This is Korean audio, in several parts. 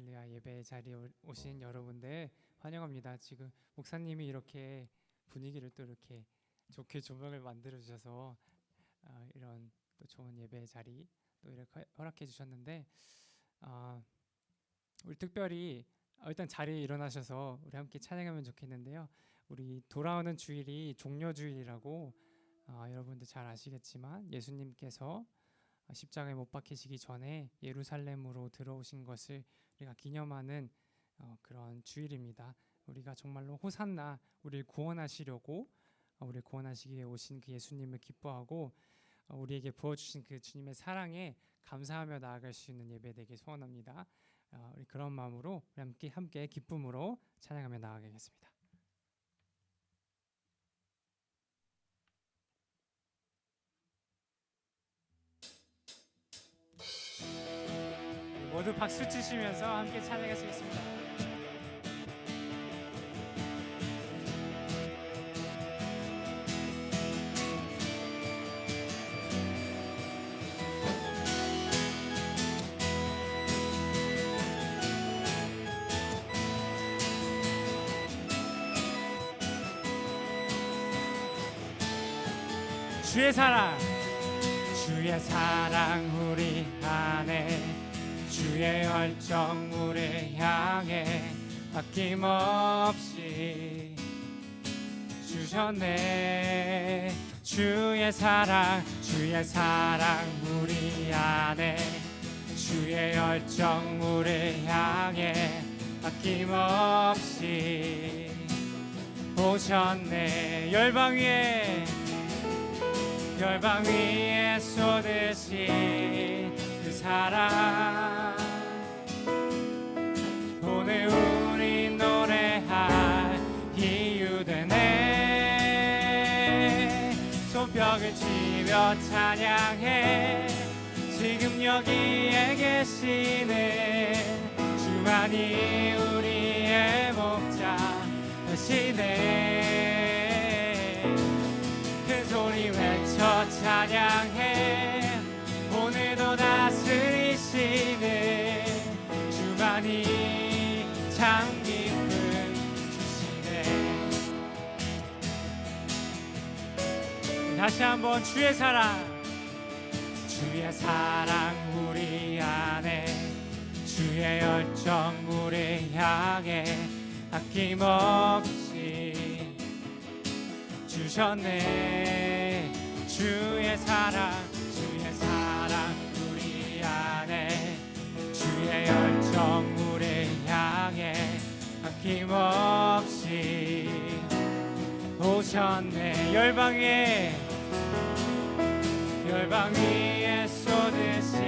할렐루야 예배 자리에 오신 여러분들 환영합니다. 지금 목사님이 이렇게 분위기를 또 이렇게 좋게 조명을 만들어 주셔서 이런 또 좋은 예배 자리 또 이렇게 허락해 주셨는데 우리 특별히 일단 자리에 일어나셔서 우리 함께 찬양하면 좋겠는데요. 우리 돌아오는 주일이 종려 주일이라고 여러분들 잘 아시겠지만 예수님께서 십자가에 못 박히시기 전에 예루살렘으로 들어오신 것을 우리가 기념하는 그런 주일입니다. 우리가 정말로 호산나 우리를 구원하시려고 우리를 구원하시기 위해 오신 그 예수님을 기뻐하고 우리에게 부어주신 그 주님의 사랑에 감사하며 나아갈 수 있는 예배 되길 소원합니다. 우리 그런 마음으로 우리 함께 기쁨으로 찬양하며 나아가겠습니다. 모두 박수 치시면서 함께 찬양하시겠습니다. 주의 사랑 우리 안에 주의 열정 우리 향해 아낌없이 주셨네. 주의 사랑 우리 안에 주의 열정 우리 향해 아낌없이 오셨네. 열방 위에 쏟으신 그 사랑 오늘 우리 노래할 이유 되네. 손뼉을 치며 찬양해. 지금 여기에 계시는 주만이 우리의 목자 되시네. 큰 소리 외쳐 찬양해. 오늘도 다스리시는 주만이 참 기쁨 주시네. 다시 한번 주의 사랑 우리 안에 주의 열정 우리 향해 아낌없이 주셨네. 주의 사랑 우리 안에 주의 열정 우리 향해 아낌없이 오셨네. 열방 위에 쏟으신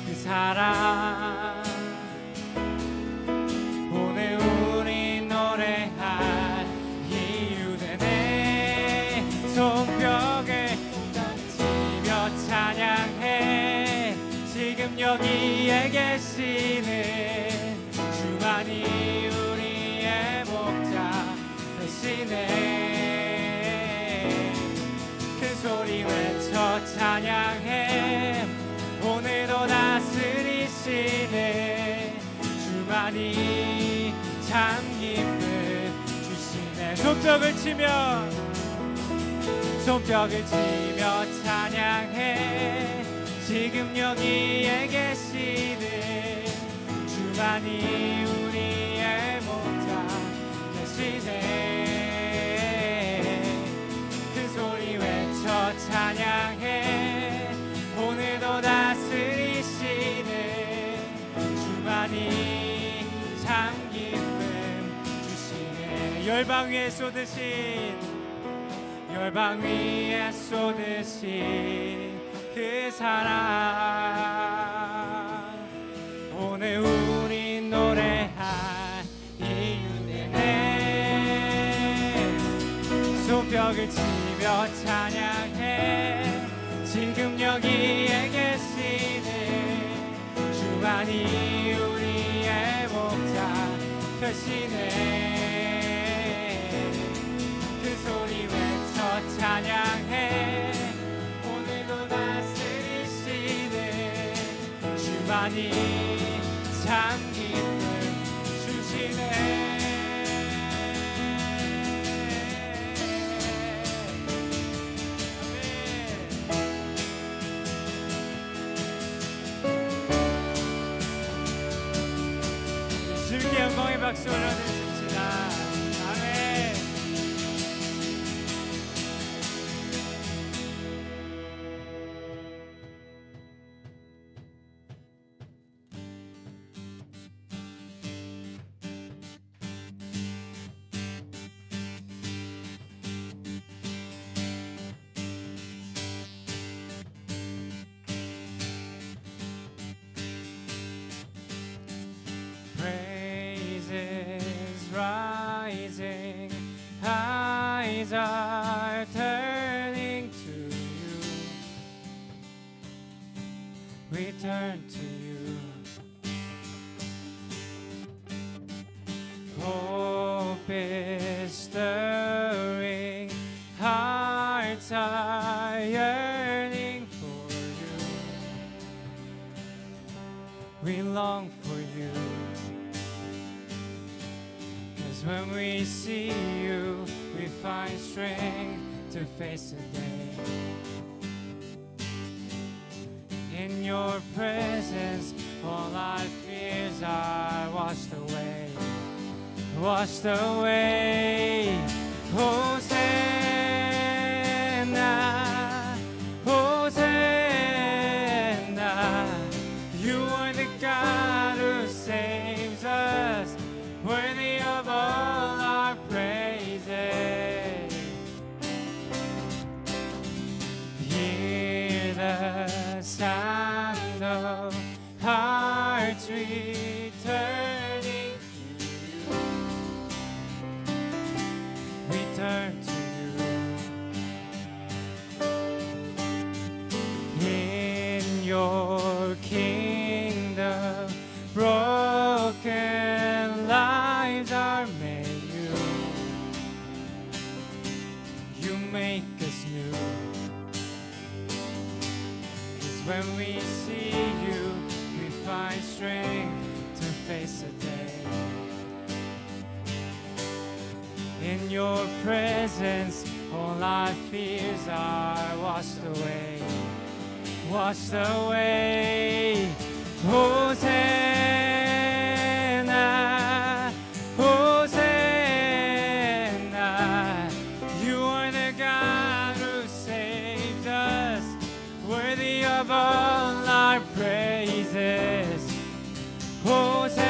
그 사랑 오늘 우리 노래할 이유 되네. 손뼉을 치며 찬양해. 지금 여기에 계시는 주만이 우리의 목자 되시네. 큰 소리 외쳐 찬양해. 오늘도 다스리시는 주만이 참 기쁨 주시네. 손뼉을 치며 찬양해. 지금 여기에 계시는 주만이 우리의 목자 되시네. 큰 소리 외쳐 찬양해. 오늘도 다스리시는 주만이 참 기쁨 주시네. 열방 위에 쏟으신 그 사랑 오늘 우리 노래할 이유 되네. 손뼉을 치며 찬양해. 지금 여기에 계시는 주만이 우리의 목자 되시네. 그 소리 외쳐 찬양해. 오늘도 다스리시는 주만이 참 참 기쁨 주시네. 주께 영광의 박수 올려드립시다. 아멘. Praises rising, eyes are turning to you. We turn to you. Hope is stirring, hearts are yearning for you. We long for you. When we see you, we find strength to face the day. In your presence, all our fears are washed away. Washed away. Hosanna, Hosanna. You are the God who saves us, worthy of all our praises. Hear the sound of hearts returning to you. We turn to you. In your kingdom, broken lives are made new. You make us new. 'Cause when we see you, we find strength to face the day. In your presence, all our fears are washed away. Washed away. Hosanna, Hosanna. You are the God who saves us, worthy of all our praises. Hosanna,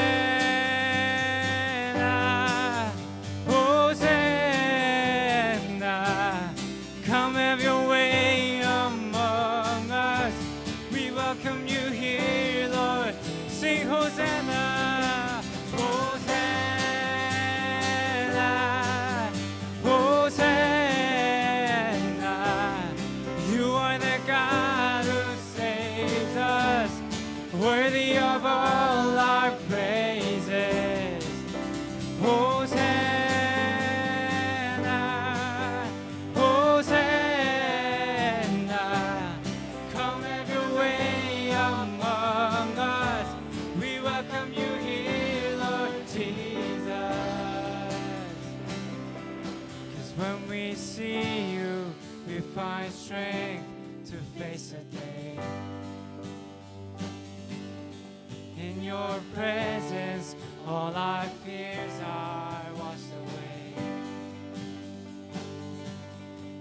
Hosanna. Come have your way among us. We welcome you here, Lord. Sing Hosanna, Hosanna, Hosanna. You are the God who saves us, worthy of all our praises. Hosanna, Hosanna. Come have your way among us. We welcome you here, Lord Jesus. 'Cause when we see you, we find strength to face the day. In your presence, all our fears are washed away.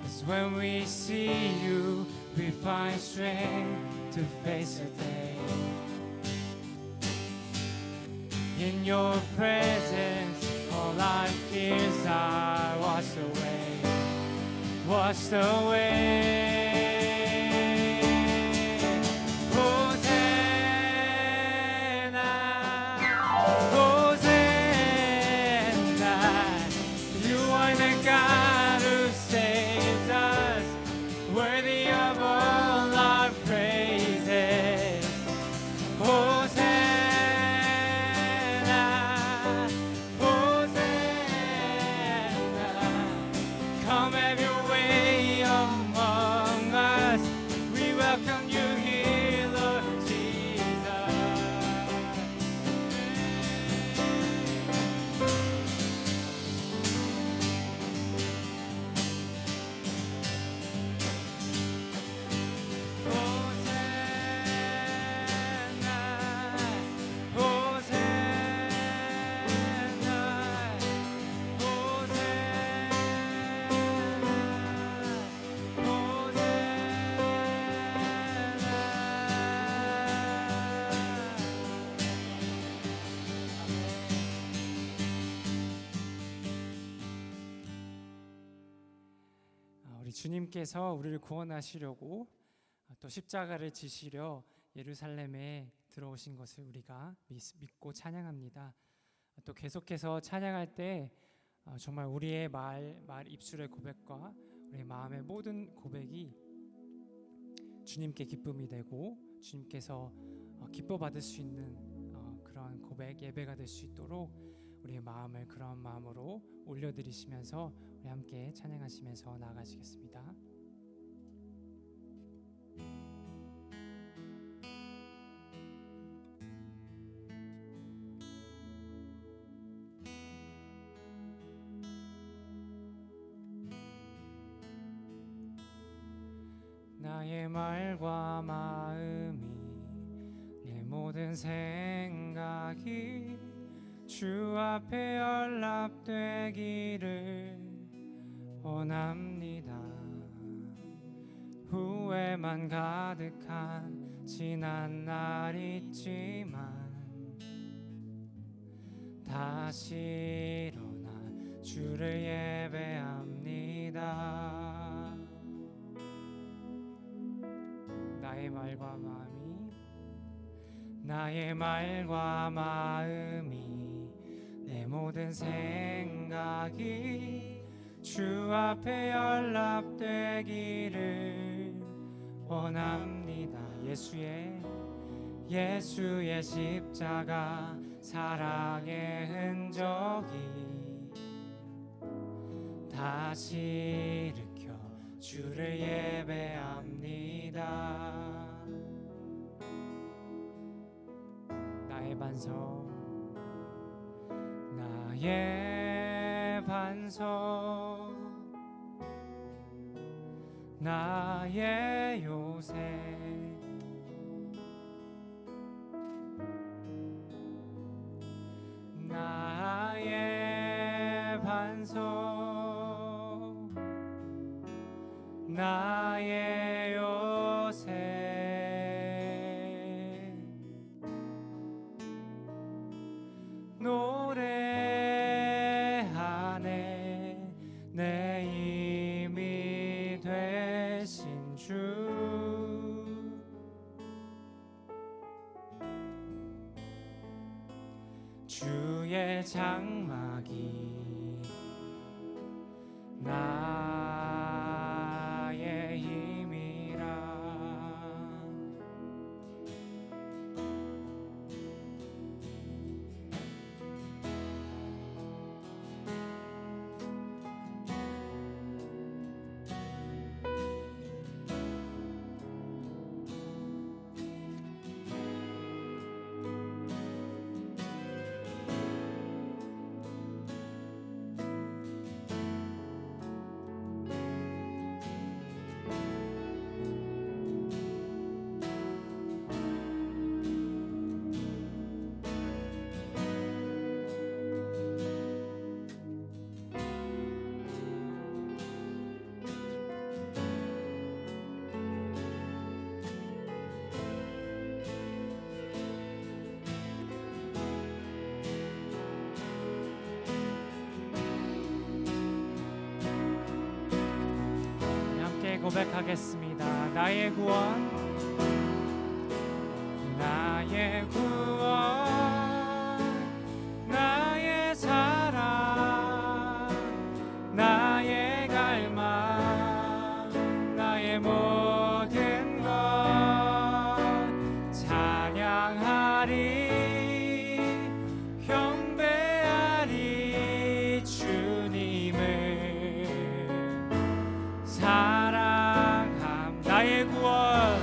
'Cause when we see you, we find strength to face the day. In your presence, all our fears are washed away. Washed away. God who saves us, worthy of all our praises. Hosanna, Hosanna. Come have your way among 주님께서 우리를 구원하시려고 또 십자가를 지시려 예루살렘에 들어오신 것을 우리가 믿고 찬양합니다. 또 계속해서 찬양할 때 정말 우리의 말 입술의 고백과 우리의 마음의 모든 고백이 주님께 기쁨이 되고 주님께서 기뻐 받을 수 있는 그런 고백 예배가 될 수 있도록 우리의 마음을 그런 마음으로 올려드리시면서 우리 함께 찬양하시면서 나아가시겠습니다. 나의 말과 마음이 내 모든 생각이 주 앞에 연락되기를 원합니다. 후회만 가득한 지난 날 있지만 다시 일어나 주를 예배합니다. 나의 말과 마음이 내 모든 생각이 주 앞에 연락되기를 원합니다. 예수의 십자가 사랑의 흔적이 다시 일으켜 주를 예배합니다. 나의 반석 나의 요새 나의 반석 나의 요새 노래하네 내 힘이 되신 주의 장막이 나의 힘이라. 고백하겠습니다. 나의 구원 나의 사랑 나의 갈망 나의 모든 것 찬양하리 경배하리 주님을 사랑함. 나의 구원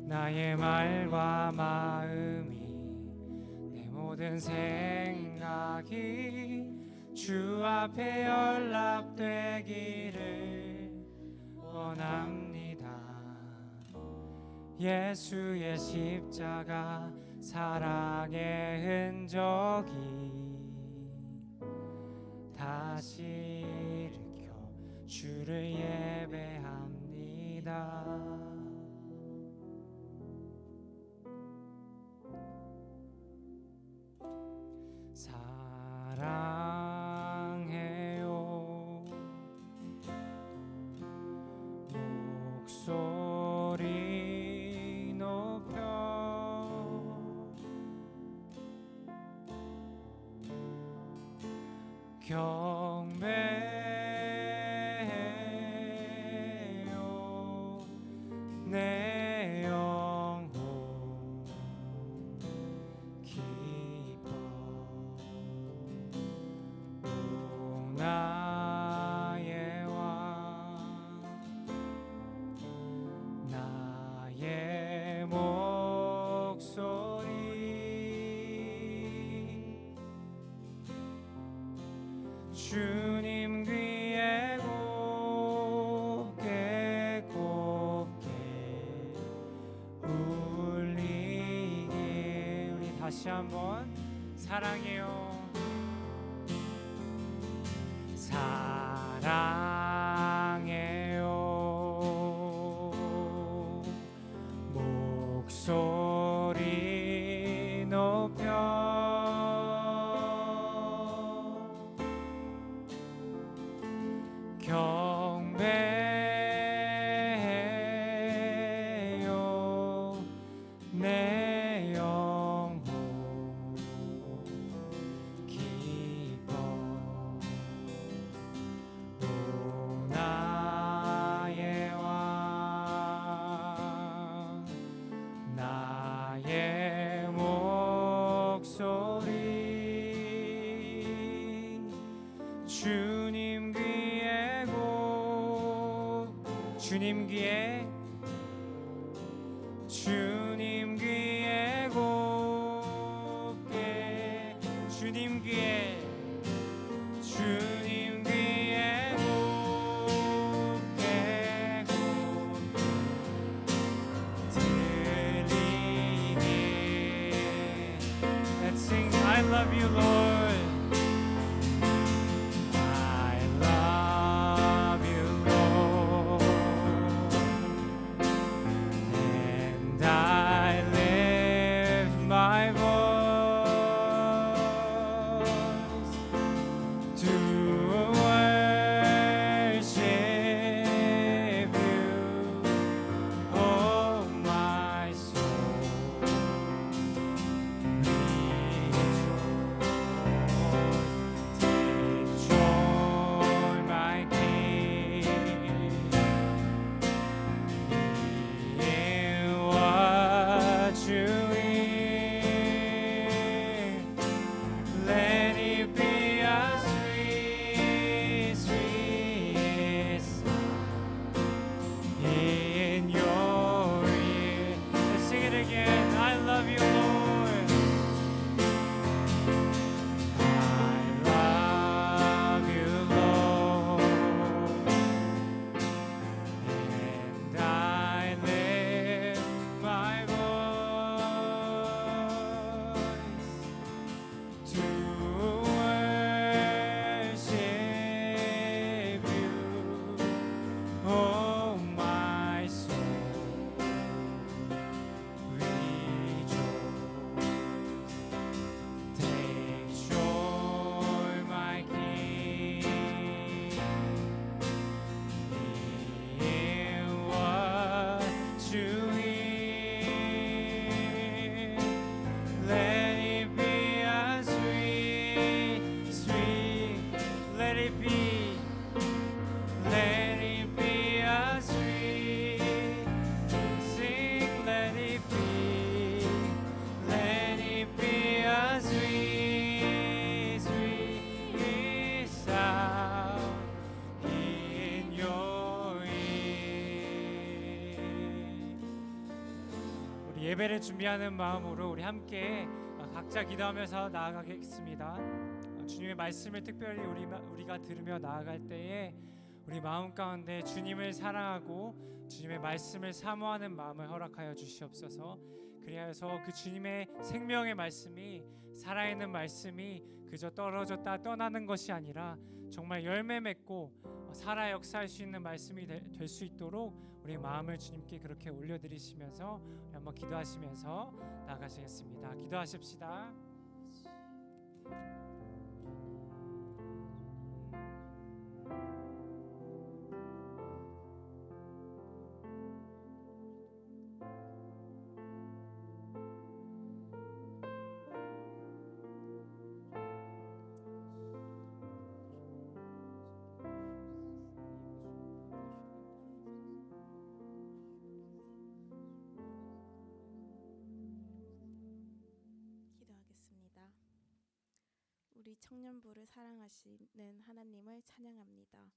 나의 말과 마음이 내 모든 생각이 주 앞에 연락되기를 원합니다. 예수의 십자가 사랑의 흔적이 다시 일으켜 주를 예배합니다. 사랑해요. 목소리 높여 경배해요. 내 영혼 기뻐. 오 나의 왕 나의 목소리 주님 귀에 곱게 울리게. 우리 다시 한번 사랑해요. 사랑해요. 목소리 높여 경배해요. 내 영혼 기뻐. 오 나의 왕 나의 목소리 주님 귀에 주님 귀에 주님 귀에 곱게 주님 귀에 주님 귀에 곱게 들리게. Let's sing I love you Lord. I love you Lord. And I lift my voice to worship you, oh my soul. Take joy, my King, in what you hear. Let it be a sweet, sweet sound in your ear. Let's sing it again. I love you, Lord. I love you, Lord. And I lift my voice to worship you, oh my soul. Rejoice. Take joy, my King, in what you hear. Let it be a sweet, sweet. Let it be a sweet. Sing, let it be a sweet, sweet sound in your ear. 예배를 준비하는 마음으로 우리 함께 각자 기도하면서 나아가겠습니다. 주님의 말씀을 특별히 우리가 들으며 나아갈 때에 우리 마음 가운데 주님을 사랑하고 주님의 말씀을 사모하는 마음을 허락하여 주시옵소서. 그리하여서 그 주님의 생명의 말씀이, 살아있는 말씀이 그저 떨어졌다 떠나는 것이 아니라 정말 열매 맺고 살아 역사할 수 있는 말씀이 될 수 있도록 우리 마음을 주님께 그렇게 올려드리시면서 우리 한번 기도하시면서 나가시겠습니다. 기도하십시다. 기도하겠습니다. 우리 청년부를 사랑하시는 하나님을 찬양합니다.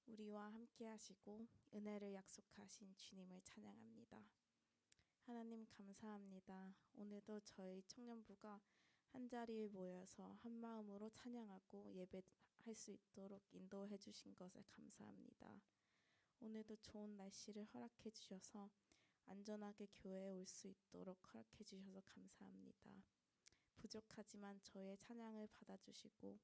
우리와 함께 하시고 은혜를 약속하신 주님을 찬양합니다. 하나님 감사합니다. 오늘도 저희 청년부가 한자리에 모여서 한 마음으로 찬양하고 예배할 수 있도록 인도해 주신 것에 감사합니다. 오늘도 좋은 날씨를 허락해 주셔서 안전하게 교회에 올 수 있도록 허락해 주셔서 감사합니다. 부족하지만 저의 찬양을 받아주시고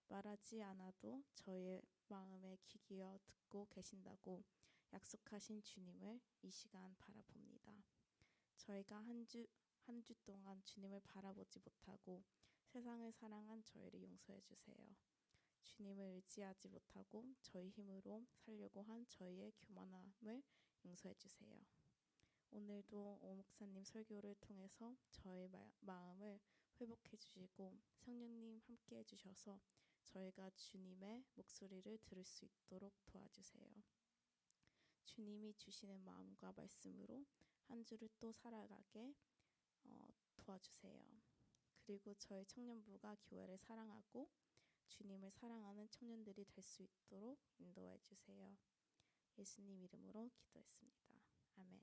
말하지 않아도 저의 마음에 귀 기어 듣고 계신다고 약속하신 주님을 이 시간 바라봅니다. 저희가 한 주 동안 주님을 바라보지 못하고 세상을 사랑한 저희를 용서해 주세요. 주님을 의지하지 못하고 저희 힘으로 살려고 한 저희의 교만함을 용서해 주세요. 오늘도 오 목사님 설교를 통해서 저의 마음을 회복해 주시고 성령님 함께 해주셔서 저희가 주님의 목소리를 들을 수 있도록 도와주세요. 주님이 주시는 마음과 말씀으로 한 주를 또 살아가게 도와주세요. 그리고 저희 청년부가 교회를 사랑하고 주님을 사랑하는 청년들이 될 수 있도록 인도해 주세요. 예수님 이름으로 기도했습니다. 아멘.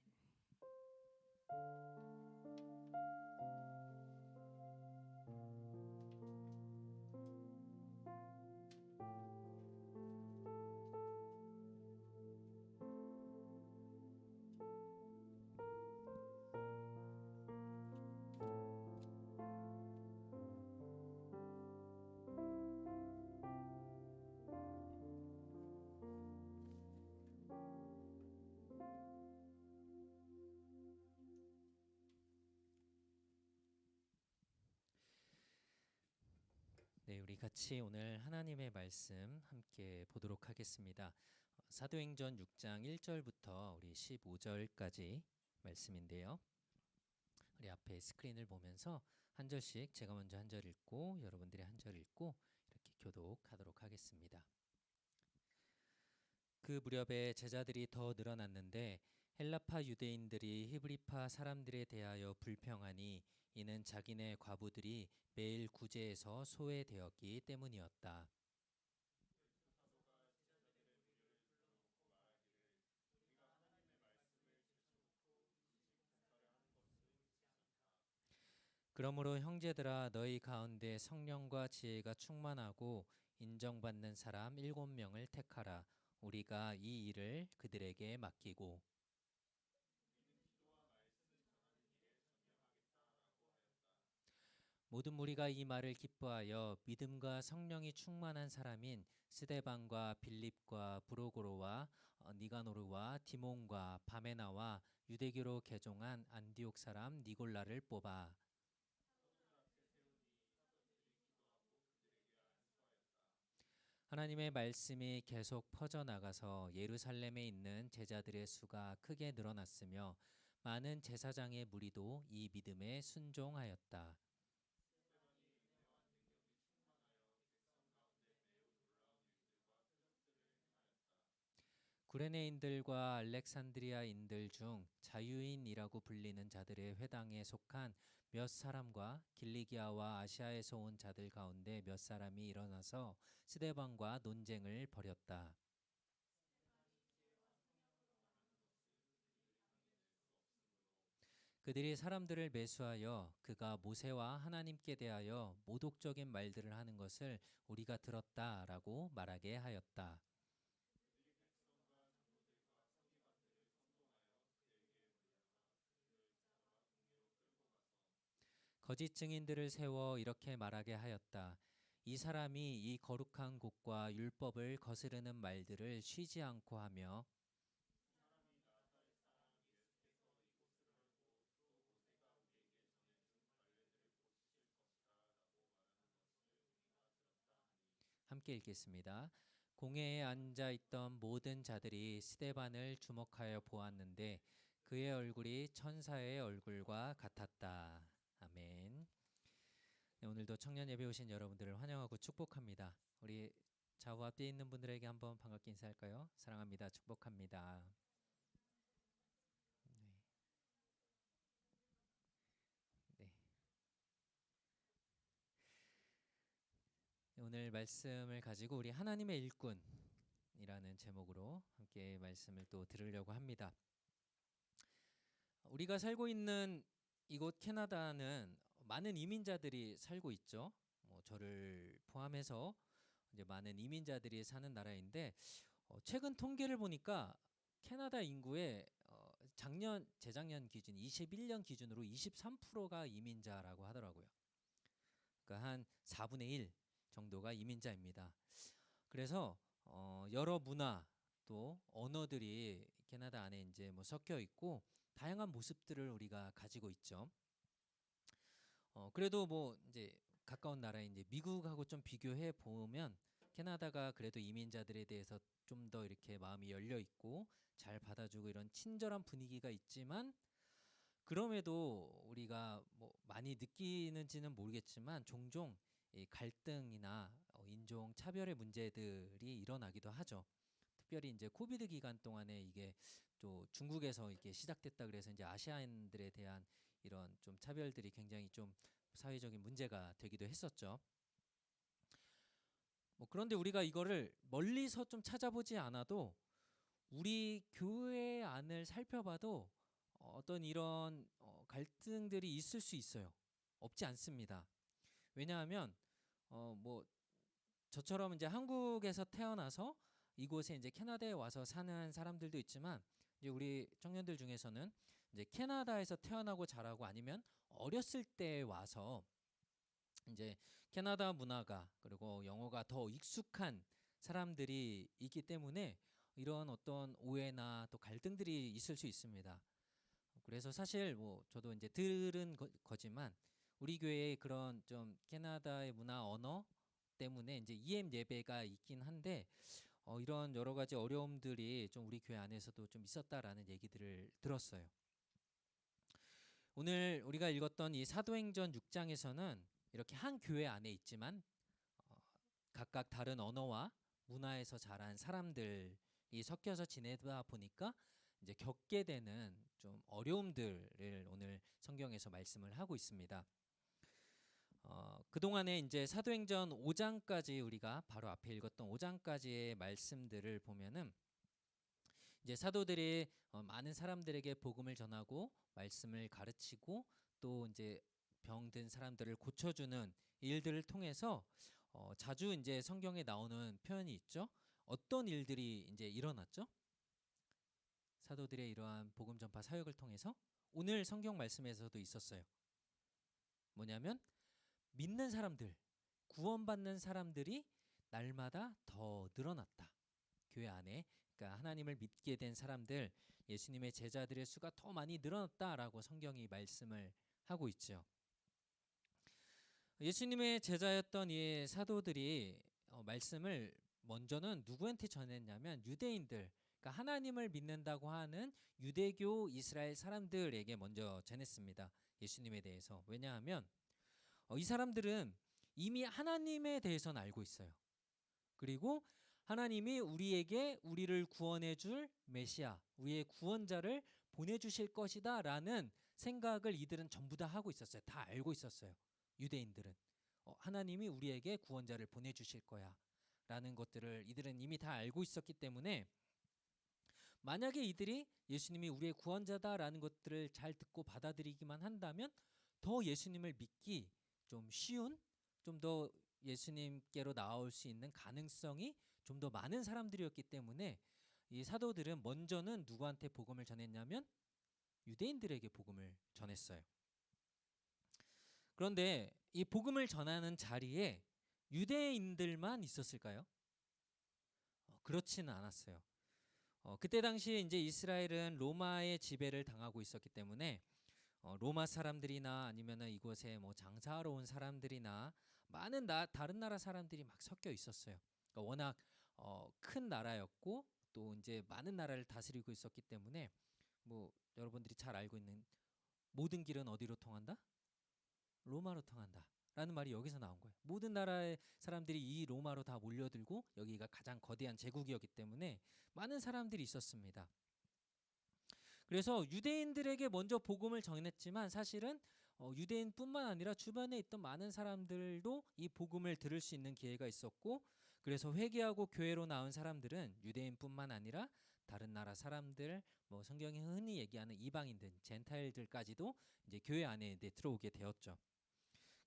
네, 우리 같이 오늘 하나님의 말씀 함께 보도록 하겠습니다. 사도행전 6장 1절부터 우리 15절까지 말씀인데요. 우리 앞에 스크린을 보면서 한 절씩 제가 먼저 한 절 읽고 여러분들이 한 절 읽고 이렇게 교독하도록 하겠습니다. 그 무렵에 제자들이 더 늘어났는데 헬라파 유대인들이 히브리파 사람들에 대하여 불평하니 이는 자기네 과부들이 매일 구제에서 소외되었기 때문이었다. 그러므로 형제들아 너희 가운데 성령과 지혜가 충만하고 인정받는 사람 7명을 택하라. 우리가 이 일을 그들에게 맡기고 모든 무리가 이 말을 기뻐하여 믿음과 성령이 충만한 사람인 스데반과 빌립과 브로고로와 니가노르와 디몬과 바메나와 유대교로 개종한 안디옥 사람 니골라를 뽑아 하나님의 말씀이 계속 퍼져나가서 예루살렘에 있는 제자들의 수가 크게 늘어났으며 많은 제사장의 무리도 이 믿음에 순종하였다. 구레네인들과 알렉산드리아인들 중 자유인이라고 불리는 자들의 회당에 속한 몇 사람과 길리기아와 아시아에서 온 자들 가운데 몇 사람이 일어나서 스데반과 논쟁을 벌였다. 그들이 사람들을 매수하여 그가 모세와 하나님께 대하여 모독적인 말들을 하는 것을 우리가 들었다라고 말하게 하였다. 거짓 증인들을 세워 이렇게 말하게 하였다. 이 사람이 이 거룩한 곳과 율법을 거스르는 말들을 쉬지 않고 하며 함께 읽겠습니다. 공회에 앉아 있던 모든 자들이 스데반을 주목하여 보았는데 그의 얼굴이 천사의 얼굴과 같았다. 아멘. 네, 오늘도 청년 예배 오신 여러분들을 환영하고 축복합니다. 우리 좌우 앞에 있는 분들에게 한번 반갑게 인사할까요? 사랑합니다. 축복합니다. 네. 네. 오늘 말씀을 가지고 우리 하나님의 일꾼이라는 제목으로 함께 말씀을 또 들으려고 합니다. 우리가 살고 있는 이곳 캐나다는 많은 이민자들이 살고 있죠. 저를 포함해서 이제 많은 이민자들이 사는 나라인데 최근 통계를 보니까 캐나다 인구의 재작년 기준 21년 기준으로 23%가 이민자라고 하더라고요. 그러니까 한 4분의 1 정도가 이민자입니다. 그래서 여러 문화 또 언어들이 캐나다 안에 이제 섞여 있고 다양한 모습들을 우리가 가지고 있죠. 그래도 이제 가까운 나라인 이제 미국하고 좀 비교해 보면 캐나다가 그래도 이민자들에 대해서 좀 더 이렇게 마음이 열려 있고 잘 받아주고 이런 친절한 분위기가 있지만 그럼에도 우리가 많이 느끼는지는 모르겠지만 종종 이 갈등이나 인종 차별의 문제들이 일어나기도 하죠. 특별히 이제 코비드 기간 동안에 이게 또 중국에서 이게 시작됐다 그래서 이제 아시아인들에 대한 이런 좀 차별들이 굉장히 좀 사회적인 문제가 되기도 했었죠. 그런데 우리가 이거를 멀리서 좀 찾아보지 않아도 우리 교회 안을 살펴봐도 어떤 이런 갈등들이 있을 수 있어요. 없지 않습니다. 왜냐하면 저처럼 이제 한국에서 태어나서 이곳에 이제 캐나다에 와서 사는 사람들도 있지만 이제 우리 청년들 중에서는 이제 캐나다에서 태어나고 자라고 아니면 어렸을 때 와서 이제 캐나다 문화가 그리고 영어가 더 익숙한 사람들이 있기 때문에 이런 어떤 오해나 또 갈등들이 있을 수 있습니다. 그래서 사실 저도 이제 들은 거지만 우리 교회에 그런 좀 캐나다의 문화 언어 때문에 이제 EM 예배가 있긴 한데 이런 여러 가지 어려움들이 좀 우리 교회 안에서도 좀 있었다라는 얘기들을 들었어요. 오늘 우리가 읽었던 이 사도행전 6장에서는 이렇게 한 교회 안에 있지만 각각 다른 언어와 문화에서 자란 사람들이 섞여서 지내다 보니까 이제 겪게 되는 좀 어려움들을 오늘 성경에서 말씀을 하고 있습니다. 그동안에 이제 사도행전 5장까지 우리가 바로 앞에 읽었던 5장까지의 말씀들을 보면은 이제 사도들이 많은 사람들에게 복음을 전하고 말씀을 가르치고 또 이제 병든 사람들을 고쳐주는 일들을 통해서 자주 이제 성경에 나오는 표현이 있죠. 어떤 일들이 이제 일어났죠? 사도들의 이러한 복음 전파 사역을 통해서 오늘 성경 말씀에서도 있었어요. 뭐냐면 믿는 사람들, 구원받는 사람들이 날마다 더 늘어났다. 교회 안에 그러니까 하나님을 믿게 된 사람들, 예수님의 제자들의 수가 더 많이 늘어났다라고 성경이 말씀을 하고 있죠. 예수님의 제자였던 이 사도들이 말씀을 먼저는 누구한테 전했냐면 유대인들, 그러니까 하나님을 믿는다고 하는 유대교 이스라엘 사람들에게 먼저 전했습니다. 예수님에 대해서. 왜냐하면 이 사람들은 이미 하나님에 대해서는 알고 있어요. 그리고 하나님이 우리에게 우리를 구원해 줄 메시아, 우리의 구원자를 보내주실 것이다 라는 생각을 이들은 전부 다 하고 있었어요. 다 알고 있었어요. 유대인들은 하나님이 우리에게 구원자를 보내주실 거야 라는 것들을 이들은 이미 다 알고 있었기 때문에 만약에 이들이 예수님이 우리의 구원자다라는 것들을 잘 듣고 받아들이기만 한다면 더 예수님을 믿기 좀 쉬운, 좀 더 예수님께로 나올 수 있는 가능성이 좀 더 많은 사람들이었기 때문에 이 사도들은 먼저는 누구한테 복음을 전했냐면 유대인들에게 복음을 전했어요. 그런데 이 복음을 전하는 자리에 유대인들만 있었을까요? 그렇지는 않았어요. 그때 당시에 이제 이스라엘은 로마의 지배를 당하고 있었기 때문에 로마 사람들이나 아니면은 이곳에 뭐 장사하러 온 사람들이나 많은 다른 나라 사람들이 막 섞여 있었어요. 그러니까 워낙 큰 나라였고 또 이제 많은 나라를 다스리고 있었기 때문에 뭐 여러분들이 잘 알고 있는 모든 길은 어디로 통한다? 로마로 통한다. 라는 말이 여기서 나온 거예요. 모든 나라의 사람들이 이 로마로 다 몰려들고 여기가 가장 거대한 제국이었기 때문에 많은 사람들이 있었습니다. 그래서 유대인들에게 먼저 복음을 전했지만 사실은 유대인뿐만 아니라 주변에 있던 많은 사람들도 이 복음을 들을 수 있는 기회가 있었고, 그래서 회개하고 교회로 나온 사람들은 유대인뿐만 아니라 다른 나라 사람들, 뭐 성경이 흔히 얘기하는 이방인들, 젠타일들까지도 이제 교회 안에 들어오게 되었죠.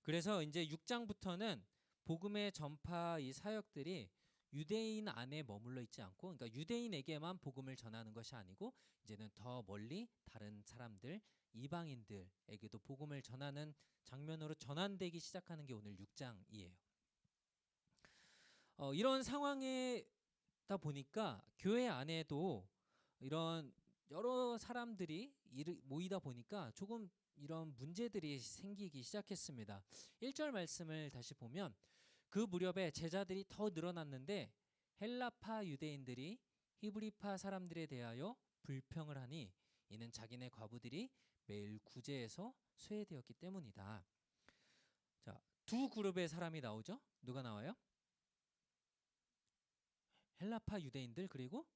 그래서 이제 6장부터는 복음의 전파 이 사역들이 유대인 안에 머물러 있지 않고, 그러니까 유대인에게만 복음을 전하는 것이 아니고 이제는 더 멀리 다른 사람들, 이방인들에게도 복음을 전하는 장면으로 전환되기 시작하는 게 오늘 6장이에요. 이런 상황에다 보니까 교회 안에도 이런 여러 사람들이 모이다 보니까 조금 이런 문제들이 생기기 시작했습니다. 1절 말씀을 다시 보면 그 무렵에 제자들이 더 늘어났는데 헬라파 유대인들이 히브리파 사람들에 대하여 불평을 하니 이는 자기네 과부들이 매일 구제에서 쇠되었기 때문이다. 자, 두 그룹의 사람이 나오죠. 누가 나와요? 헬라파 유대인들 그리고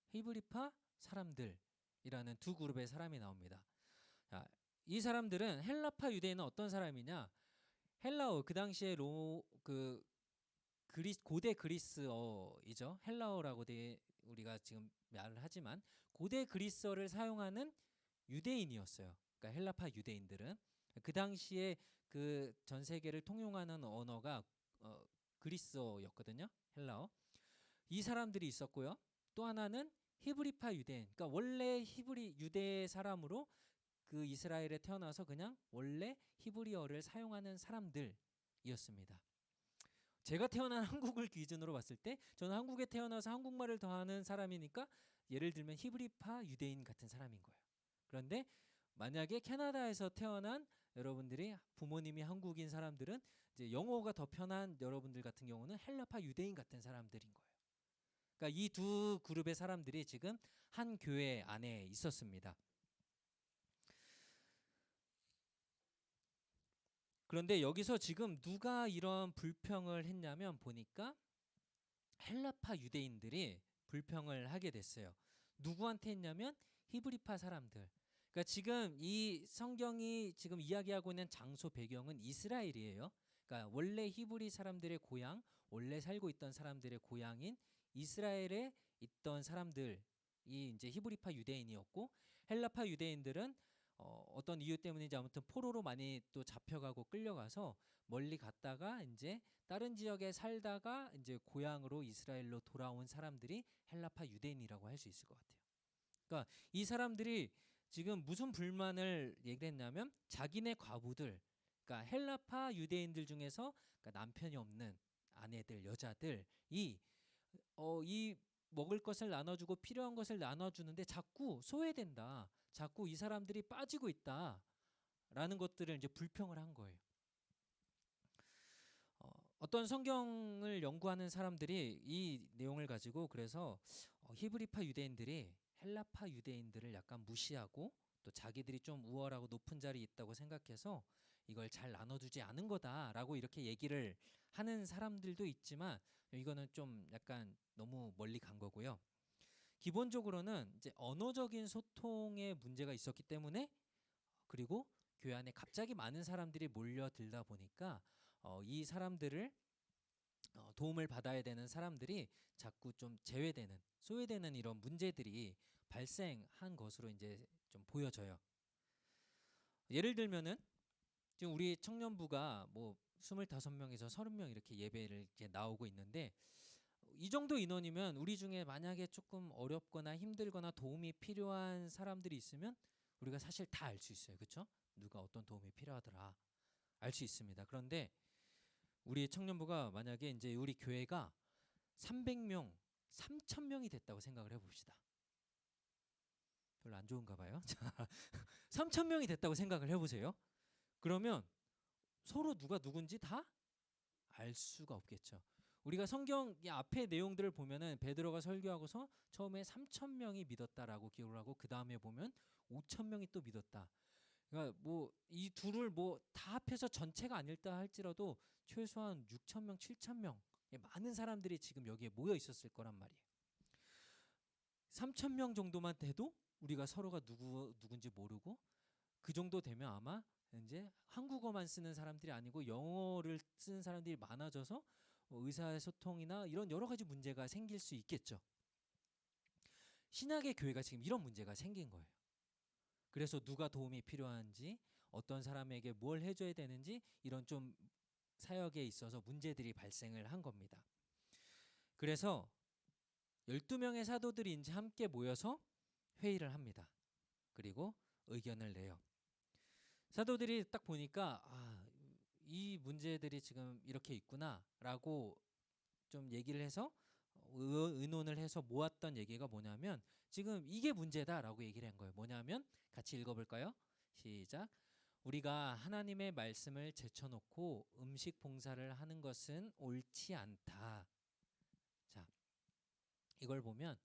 히브리파 사람들이라는 두 그룹의 사람이 나옵니다. 자, 이 사람들은 헬라파 유대인은 어떤 사람이냐? 헬라어, 그 당시에 고대 그리스어이죠. 헬라어라고 우리가 지금 말을 하지만 고대 그리스어를 사용하는 유대인이었어요. 그러니까 헬라파 유대인들은 그 당시에 그 전 세계를 통용하는 언어가 그리스어였거든요. 헬라어. 이 사람들이 있었고요. 또 하나는 히브리파 유대인. 그러니까 원래 히브리 유대 사람으로 그 이스라엘에 태어나서 그냥 원래 히브리어를 사용하는 사람들이었습니다. 제가 태어난 한국을 기준으로 봤을 때 저는 한국에 태어나서 한국말을 더 하는 사람이니까 예를 들면 히브리파 유대인 같은 사람인 거예요. 그런데 만약에 캐나다에서 태어난 여러분들이 부모님이 한국인 사람들은 이제 영어가 더 편한 여러분들 같은 경우는 헬라파 유대인 같은 사람들인 거예요. 그러니까 이 두 그룹의 사람들이 지금 한 교회 안에 있었습니다. 그런데 여기서 지금 누가 이런 불평을 했냐면 보니까 헬라파 유대인들이 불평을 하게 됐어요. 누구한테 했냐면 히브리파 사람들. 그러니까 지금 이 성경이 지금 이야기하고 있는 장소 배경은 이스라엘이에요. 그러니까 원래 히브리 사람들의 고향, 원래 살고 있던 사람들의 고향인 이스라엘에 있던 사람들이 이제 히브리파 유대인이었고, 헬라파 유대인들은 어떤 이유 때문인지 아무튼 포로로 많이 또 잡혀가고 끌려가서 멀리 갔다가 이제 다른 지역에 살다가 이제 고향으로 이스라엘로 돌아온 사람들이 헬라파 유대인이라고 할 수 있을 것 같아요. 그러니까 이 사람들이 지금 무슨 불만을 얘기했냐면 자기네 과부들, 그러니까 헬라파 유대인들 중에서 그러니까 남편이 없는 아내들, 여자들이 이 먹을 것을 나눠주고 필요한 것을 나눠주는데 자꾸 소외된다. 자꾸 이 사람들이 빠지고 있다라는 것들을 이제 불평을 한 거예요. 어떤 성경을 연구하는 사람들이 이 내용을 가지고 그래서 히브리파 유대인들이 헬라파 유대인들을 약간 무시하고 또 자기들이 좀 우월하고 높은 자리에 있다고 생각해서 이걸 잘 나눠주지 않은 거다라고 이렇게 얘기를 하는 사람들도 있지만 이거는 좀 약간 너무 멀리 간 거고요. 기본적으로는 이제 언어적인 소통에 문제가 있었기 때문에, 그리고 교회 안에 갑자기 많은 사람들이 몰려들다 보니까 이 사람들을 도움을 받아야 되는 사람들이 자꾸 좀 제외되는, 소외되는 이런 문제들이 발생한 것으로 이제 좀 보여져요. 예를 들면은 지금 우리 청년부가 뭐 25명에서 30명 이렇게 예배를 이렇게 나오고 있는데, 이 정도 인원이면 우리 중에 만약에 조금 어렵거나 힘들거나 도움이 필요한 사람들이 있으면 우리가 사실 다 알 수 있어요. 그렇죠? 누가 어떤 도움이 필요하더라 알 수 있습니다. 그런데 우리 청년부가 만약에 이제 우리 교회가 300명, 3,000명이 됐다고 생각을 해봅시다. 별로 안 좋은가 봐요. 자, 3,000명이 됐다고 생각을 해보세요. 그러면 서로 누가 누군지 다 알 수가 없겠죠. 우리가 성경 앞에 내용들을 보면은 베드로가 설교하고서 처음에 3,000명이 믿었다라고 기록을 하고 그 다음에 보면 5,000명이 또 믿었다. 그러니까 뭐 이 둘을 뭐 다 합해서 전체가 아닐다 할지라도 최소한 6,000명, 7,000명 많은 사람들이 지금 여기에 모여 있었을 거란 말이에요. 3,000명 정도만 돼도 우리가 서로가 누군지 모르고, 그 정도 되면 아마 이제 한국어만 쓰는 사람들이 아니고 영어를 쓰는 사람들이 많아져서 의사소통이나 이런 여러 가지 문제가 생길 수 있겠죠. 신약의 교회가 지금 이런 문제가 생긴 거예요. 그래서 누가 도움이 필요한지, 어떤 사람에게 뭘 해줘야 되는지 이런 좀 사역에 있어서 문제들이 발생을 한 겁니다. 그래서 12명의 사도들이 이제 함께 모여서 회의를 합니다. 그리고 의견을 내요. 사도들이 딱 보니까 이 문제들이 지금 이렇게 있구나라고 좀 얘기를 해서 의논을 해서 모았던 얘기가 뭐냐면 지금 이게 문제다라고 얘기를 한 거예요. 뭐냐면 같이 읽어볼까요? 시작. 우리가 하나님의 말씀을 제쳐놓고 음식 봉사를 하는 것은 옳지 않다. 자, 이걸 보면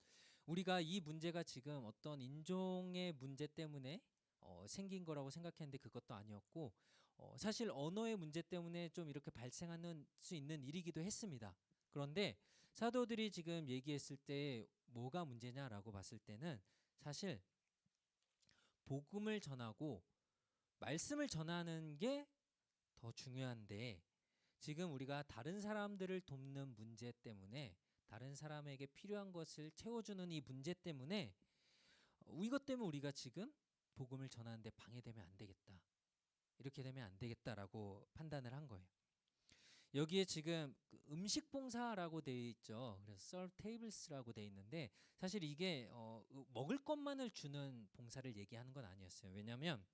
우리가 이 문제가 지금 어떤 인종의 문제 때문에 생긴 거라고 생각했는데 그것도 아니었고, 사실 언어의 문제 때문에 좀 이렇게 발생하는 수 있는 일이기도 했습니다. 그런데 사도들이 지금 얘기했을 때 뭐가 문제냐라고 봤을 때는 사실 복음을 전하고 말씀을 전하는 게 더 중요한데, 지금 우리가 다른 사람들을 돕는 문제 때문에, 다른 사람에게 필요한 것을 채워주는 이 문제 때문에 이것 때문에 우리가 지금 복음을 전하는데 방해되면 안 되겠다, 이렇게 되면 안 되겠다라고 판단을 한 거예요. 여기에 지금 음식 봉사라고 되어 있죠. 그래서 serve tables라고 되어 있는데 사실 이게 먹을 것만을 주는 봉사를 얘기하는 건 아니었어요. 왜냐하면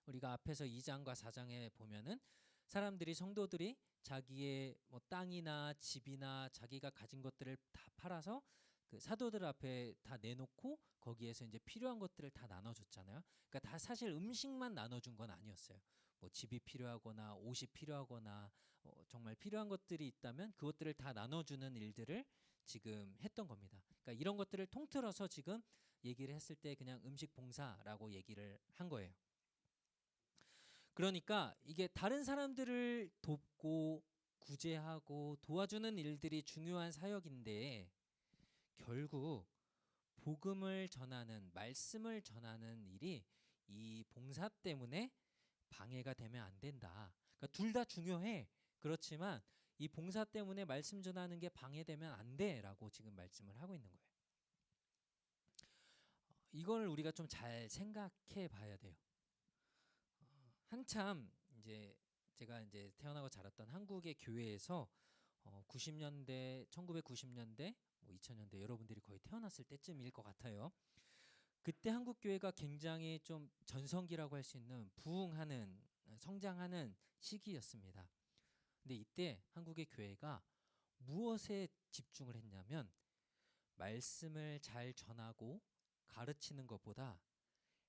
우리가 앞에서 2장과 4장에 보면은 사람들이, 성도들이 자기의 뭐 땅이나 집이나 자기가 가진 것들을 다 팔아서 그 사도들 앞에 다 내놓고 거기에서 이제 필요한 것들을 다 나눠줬잖아요. 그러니까 다 사실 음식만 나눠준 건 아니었어요. 뭐 집이 필요하거나 옷이 필요하거나 정말 필요한 것들이 있다면 그것들을 다 나눠주는 일들을 지금 했던 겁니다. 그러니까 이런 것들을 통틀어서 지금 얘기를 했을 때 그냥 음식 봉사라고 얘기를 한 거예요. 그러니까 이게 다른 사람들을 돕고 구제하고 도와주는 일들이 중요한 사역인데 결국 복음을 전하는, 말씀을 전하는 일이 이 봉사 때문에 방해가 되면 안 된다. 그러니까 둘 다 중요해. 그렇지만 이 봉사 때문에 말씀 전하는 게 방해되면 안 돼라고 지금 말씀을 하고 있는 거예요. 이걸 우리가 좀 잘 생각해 봐야 돼요. 한참 이제 제가 이제 태어나고 자랐던 한국의 교회에서 90년대, 1990년대, 뭐 2000년대 여러분들이 거의 태어났을 때쯤일 것 같아요. 그때 한국 교회가 굉장히 좀 전성기라고 할 수 있는 부흥하는, 성장하는 시기였습니다. 근데 이때 한국의 교회가 무엇에 집중을 했냐면 말씀을 잘 전하고 가르치는 것보다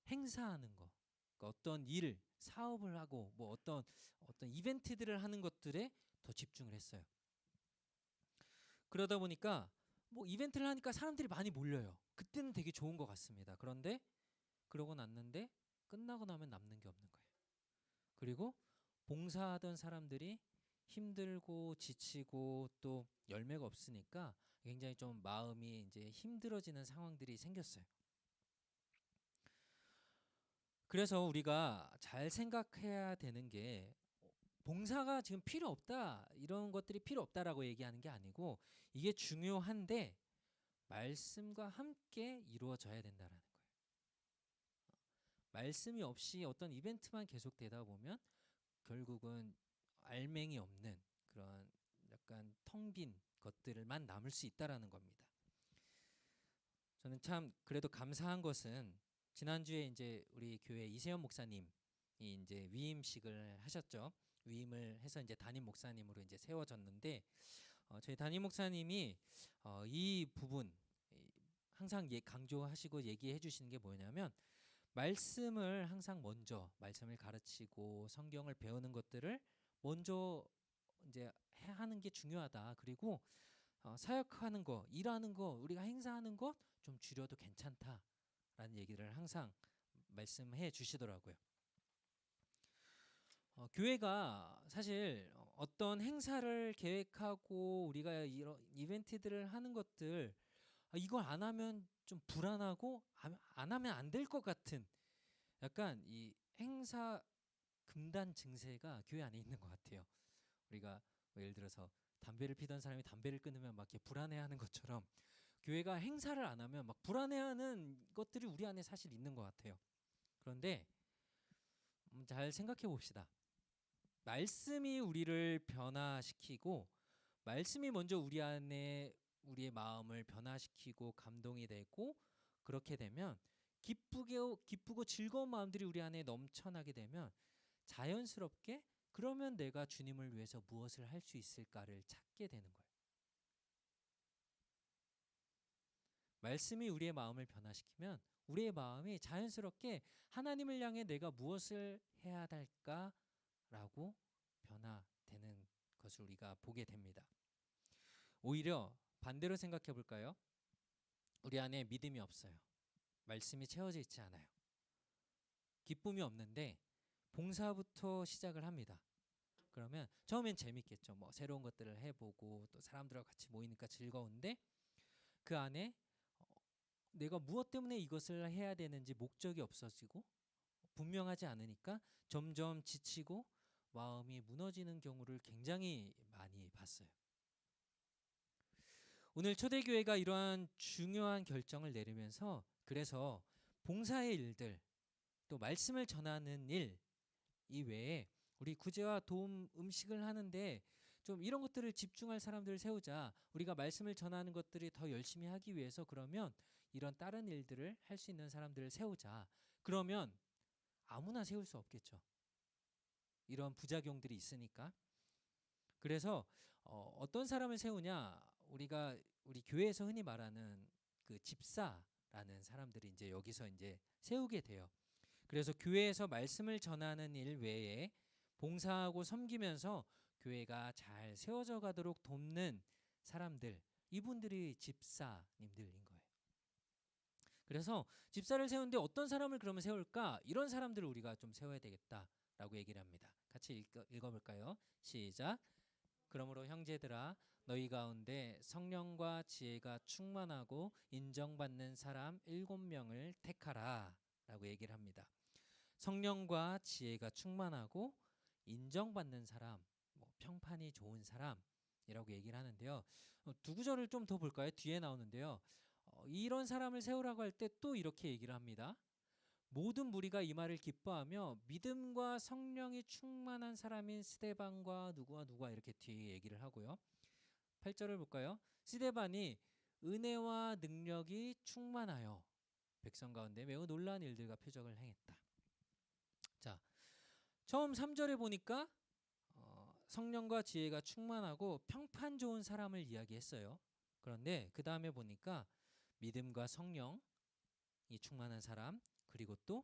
행사하는 거, 그러니까 어떤 일, 사업을 하고 뭐 어떤 이벤트들을 하는 것들에 더 집중을 했어요. 그러다 보니까 뭐 이벤트를 하니까 사람들이 많이 몰려요. 그때는 되게 좋은 것 같습니다. 그런데 그러고 났는데 끝나고 나면 남는 게 없는 거예요. 그리고 봉사하던 사람들이 힘들고 지치고 또 열매가 없으니까 굉장히 좀 마음이 이제 힘들어지는 상황들이 생겼어요. 그래서 우리가 잘 생각해야 되는 게 봉사가 지금 필요 없다, 이런 것들이 필요 없다라고 얘기하는 게 아니고 이게 중요한데 말씀과 함께 이루어져야 된다라는 거예요. 말씀이 없이 어떤 이벤트만 계속되다 보면 결국은 알맹이 없는 그런 약간 텅 빈 것들만 남을 수 있다라는 겁니다. 저는 참 그래도 감사한 것은 지난주에 이제 우리 교회 이세현 목사님이 이제 위임식을 하셨죠. 위임을 해서 이제 담임 목사님으로 이제 세워졌는데 저희 담임 목사님이 이 부분 항상 강조하시고 얘기해 주시는 게 뭐냐면 말씀을 항상 먼저 말씀을 가르치고 성경을 배우는 것들을 먼저 이제 하는 게 중요하다. 그리고 사역하는 거, 일하는 거, 우리가 행사하는 것 좀 줄여도 괜찮다라는 얘기를 항상 말씀해 주시더라고요. 교회가 사실 어떤 행사를 계획하고 우리가 이런 이벤트들을 하는 것들 이걸 안 하면 좀 불안하고 안 하면 안 될 것 같은 약간 이 행사 금단 증세가 교회 안에 있는 것 같아요. 우리가 뭐 예를 들어서 담배를 피던 사람이 담배를 끊으면 막 이렇게 불안해하는 것처럼 교회가 행사를 안 하면 막 불안해하는 것들이 우리 안에 사실 있는 것 같아요. 그런데 잘 생각해 봅시다. 말씀이 우리를 변화시키고 말씀이 먼저 우리 안에 우리의 마음을 변화시키고 감동이 되고 그렇게 되면 기쁘고 즐거운 마음들이 우리 안에 넘쳐나게 되면 자연스럽게 그러면 내가 주님을 위해서 무엇을 할 수 있을까를 찾게 되는 거예요. 말씀이 우리의 마음을 변화시키면 우리의 마음이 자연스럽게 하나님을 향해 내가 무엇을 해야 할까라고 변화되는 것을 우리가 보게 됩니다. 오히려 반대로 생각해 볼까요? 우리 안에 믿음이 없어요. 말씀이 채워져 있지 않아요. 기쁨이 없는데 봉사부터 시작을 합니다. 그러면 처음엔 재밌겠죠. 뭐 새로운 것들을 해보고 또 사람들과 같이 모이니까 즐거운데 그 안에 내가 무엇 때문에 이것을 해야 되는지 목적이 없어지고 분명하지 않으니까 점점 지치고 마음이 무너지는 경우를 굉장히 많이 봤어요. 오늘 초대교회가 이러한 중요한 결정을 내리면서 그래서 봉사의 일들 또 말씀을 전하는 일 이외에 우리 구제와 도움 음식을 하는데 좀 이런 것들을 집중할 사람들을 세우자. 우리가 말씀을 전하는 것들이 더 열심히 하기 위해서 그러면 이런 다른 일들을 할 수 있는 사람들을 세우자. 그러면 아무나 세울 수 없겠죠. 이런 부작용들이 있으니까. 그래서 어떤 사람을 세우냐? 우리 교회에서 흔히 말하는 그 집사라는 사람들이 이제 여기서 이제 세우게 돼요. 그래서 교회에서 말씀을 전하는 일 외에 봉사하고 섬기면서 교회가 잘 세워져 가도록 돕는 사람들, 이분들이 집사님들인 거예요. 그래서 집사를 세우는데 어떤 사람을 그러면 세울까? 이런 사람들을 우리가 좀 세워야 되겠다라고 얘기를 합니다. 같이 읽어볼까요? 시작. 그러므로 형제들아 너희 가운데 성령과 지혜가 충만하고 인정받는 사람 7명을 택하라 라고 얘기를 합니다. 성령과 지혜가 충만하고 인정받는 사람, 뭐 평판이 좋은 사람이라고 얘기를 하는데요. 두 구절을 좀 더 볼까요? 뒤에 나오는데요. 이런 사람을 세우라고 할 때 또 이렇게 얘기를 합니다. 모든 무리가 이 말을 기뻐하며 믿음과 성령이 충만한 사람인 스데반과 누구와 이렇게 뒤에 얘기를 하고요. 8절을 볼까요? 스데반이 은혜와 능력이 충만하여 백성 가운데 매우 놀라운 일들과 표적을 행했다. 자, 처음 3절에 보니까 성령과 지혜가 충만하고 평판 좋은 사람을 이야기했어요. 그런데 그 다음에 보니까 믿음과 성령이 충만한 사람 그리고 또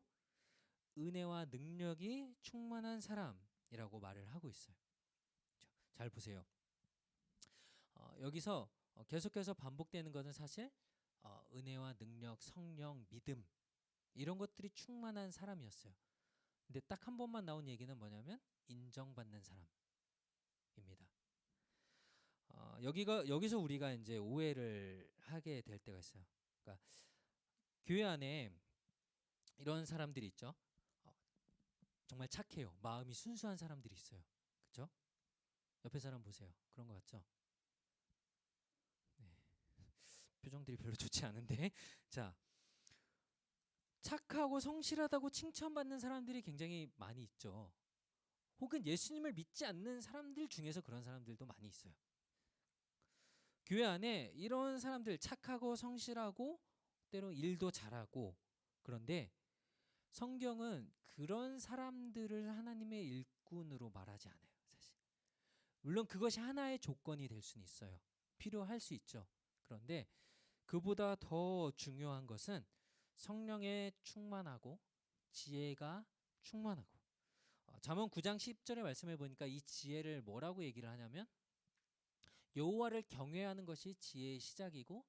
은혜와 능력이 충만한 사람이라고 말을 하고 있어요. 잘 보세요. 여기서 계속해서 반복되는 것은 사실 은혜와 능력, 성령, 믿음 이런 것들이 충만한 사람이었어요. 근데 딱 한 번만 나온 얘기는 뭐냐면 인정받는 사람입니다. 여기서 우리가 이제 오해를 하게 될 때가 있어요. 그러니까 교회 안에 이런 사람들이 있죠. 정말 착해요. 마음이 순수한 사람들이 있어요. 옆에 사람 보세요. 그런 것 같죠? 네. 표정들이 별로 좋지 않은데. 자, 착하고 성실하다고 칭찬받는 사람들이 굉장히 많이 있죠. 혹은 예수님을 믿지 않는 사람들 중에서 그런 사람들도 많이 있어요. 교회 안에 이런 사람들 착하고 성실하고 때로 일도 잘하고 그런데 성경은 그런 사람들을 하나님의 일꾼으로 말하지 않아요. 사실. 물론 그것이 하나의 조건이 될 수는 있어요. 필요할 수 있죠. 그런데 그보다 더 중요한 것은 성령에 충만하고 지혜가 충만하고 잠언 9장 10절의 말씀을 보니까 이 지혜를 뭐라고 얘기를 하냐면 여호와를 경외하는 것이 지혜의 시작이고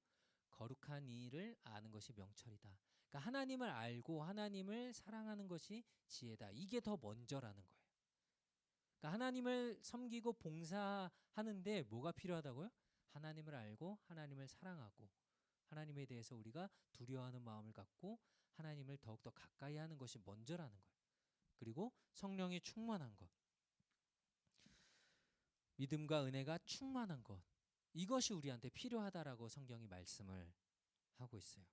거룩한 일을 아는 것이 명철이다. 그러니까 하나님을 알고 하나님을 사랑하는 것이 지혜다. 이게 더 먼저라는 거예요. 그러니까 하나님을 섬기고 봉사하는데 뭐가 필요하다고요? 하나님을 알고 하나님을 사랑하고 하나님에 대해서 우리가 두려워하는 마음을 갖고 하나님을 더욱더 가까이 하는 것이 먼저라는 거예요. 그리고 성령이 충만한 것, 믿음과 은혜가 충만한 것, 이것이 우리한테 필요하다라고 성경이 말씀을 하고 있어요.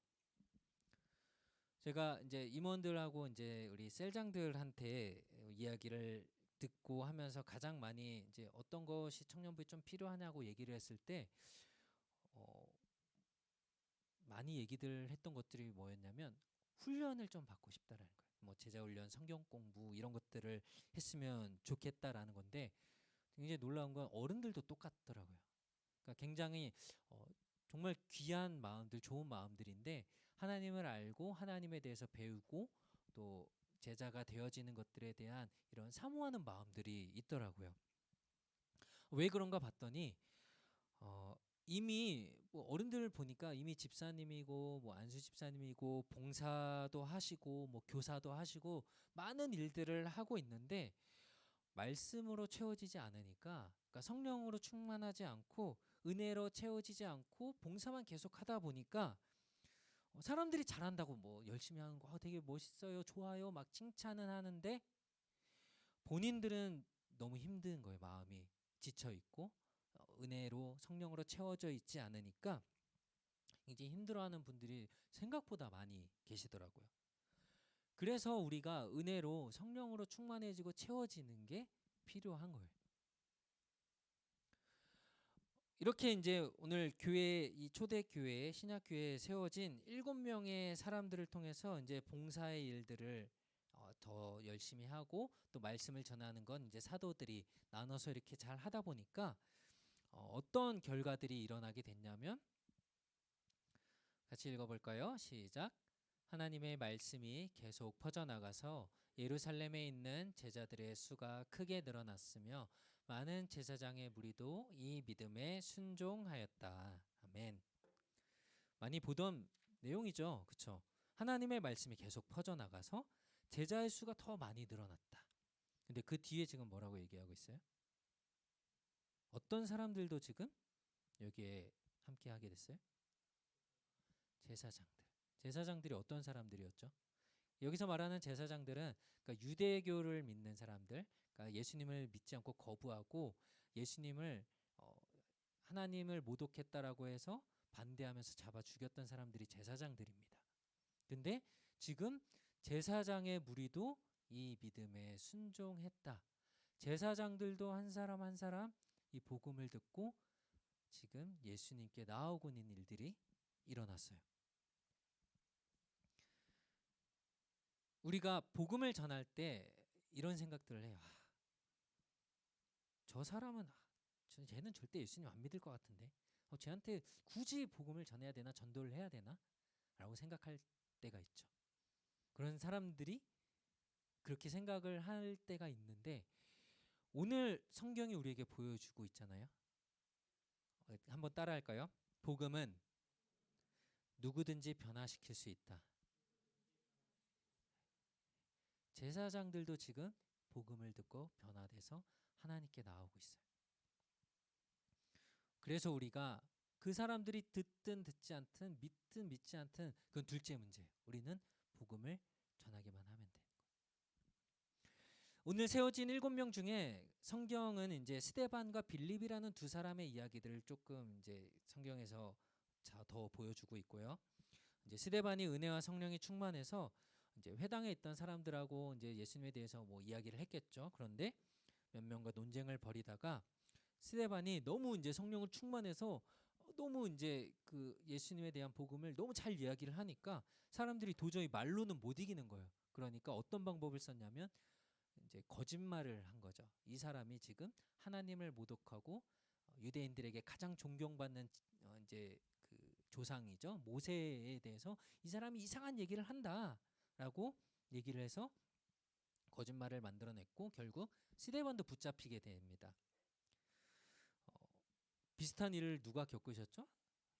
제가 이제 임원들하고 이제 우리 셀장들한테 이야기를 듣고 하면서 가장 많이 이제 어떤 것이 청년부에 좀 필요하냐고 얘기를 했을 때 많이 얘기들 했던 것들이 뭐였냐면 훈련을 좀 받고 싶다라는 거예요. 뭐 제자 훈련, 성경 공부 이런 것들을 했으면 좋겠다라는 건데 굉장히 놀라운 건 어른들도 똑같더라고요. 그러니까 굉장히 정말 귀한 마음들, 좋은 마음들인데 하나님을 알고 하나님에 대해서 배우고 또 제자가 되어지는 것들에 대한 이런 사모하는 마음들이 있더라고요. 왜 그런가 봤더니 이미 뭐 어른들 보니까 이미 집사님이고 뭐 안수 집사님이고 봉사도 하시고 뭐 교사도 하시고 많은 일들을 하고 있는데 말씀으로 채워지지 않으니까 그러니까 성령으로 충만하지 않고 은혜로 채워지지 않고 봉사만 계속 하다 보니까 사람들이 잘한다고 뭐 열심히 하는 거 되게 멋있어요 좋아요 막 칭찬은 하는데 본인들은 너무 힘든 거예요. 마음이 지쳐 있고 은혜로 성령으로 채워져 있지 않으니까 굉장히 힘들어하는 분들이 생각보다 많이 계시더라고요. 그래서 우리가 은혜로 성령으로 충만해지고 채워지는 게 필요한 거예요. 이렇게 이제 오늘 교회 이 초대교회 신약교회에 세워진 7명의 사람들을 통해서 이제 봉사의 일들을 더 열심히 하고 또 말씀을 전하는 건 이제 사도들이 나눠서 이렇게 잘 하다 보니까 어떤 결과들이 일어나게 됐냐면 같이 읽어볼까요? 시작. 하나님의 말씀이 계속 퍼져나가서 예루살렘에 있는 제자들의 수가 크게 늘어났으며 많은 제사장의 무리도 이 믿음에 순종하였다. 아멘. 많이 보던 내용이죠. 그렇죠? 하나님의 말씀이 계속 퍼져나가서 제자의 수가 더 많이 늘어났다. 근데 그 뒤에 지금 뭐라고 얘기하고 있어요? 어떤 사람들도 지금 여기에 함께 하게 됐어요? 제사장들. 제사장들이 어떤 사람들이었죠? 여기서 말하는 제사장들은 그러니까 유대교를 믿는 사람들, 그러니까 예수님을 믿지 않고 거부하고 예수님을 하나님을 모독했다라고 해서 반대하면서 잡아 죽였던 사람들이 제사장들입니다. 근데 지금 제사장의 무리도 이 믿음에 순종했다. 제사장들도 한 사람 한 사람 이 복음을 듣고 지금 예수님께 나아오고 있는 일들이 일어났어요. 우리가 복음을 전할 때 이런 생각들을 해요. 저 사람은 쟤는 절대 예수님 안 믿을 것 같은데 쟤한테 굳이 복음을 전해야 되나 전도를 해야 되나 라고 생각할 때가 있죠. 그런 사람들이 그렇게 생각을 할 때가 있는데 오늘 성경이 우리에게 보여주고 있잖아요. 한번 따라할까요? 복음은 누구든지 변화시킬 수 있다. 제사장들도 지금 복음을 듣고 변화돼서 하나님께 나오고 있어요. 그래서 우리가 그 사람들이 듣든 듣지 않든 믿든 믿지 않든 그건 둘째 문제예요. 우리는 복음을 전하기만 하면 되는 거예요. 오늘 세워진 7명 중에 성경은 이제 스데반과 빌립이라는 두 사람의 이야기들을 조금 이제 성경에서 더 보여주고 있고요. 이제 스데반이 은혜와 성령이 충만해서 이제 회당에 있던 사람들하고 이제 예수님에 대해서 뭐 이야기를 했겠죠. 그런데 몇 명과 논쟁을 벌이다가 스데반이 너무 이제 성령을 충만해서 너무 이제 그 예수님에 대한 복음을 너무 잘 이야기를 하니까 사람들이 도저히 말로는 못 이기는 거예요. 그러니까 어떤 방법을 썼냐면 이제 거짓말을 한 거죠. 이 사람이 지금 하나님을 모독하고 유대인들에게 가장 존경받는 이제 그 조상이죠. 모세에 대해서 이 사람이 이상한 얘기를 한다라고 얘기를 해서 거짓말을 만들어냈고 결국 스데반도 붙잡히게 됩니다. 비슷한 일을 누가 겪으셨죠?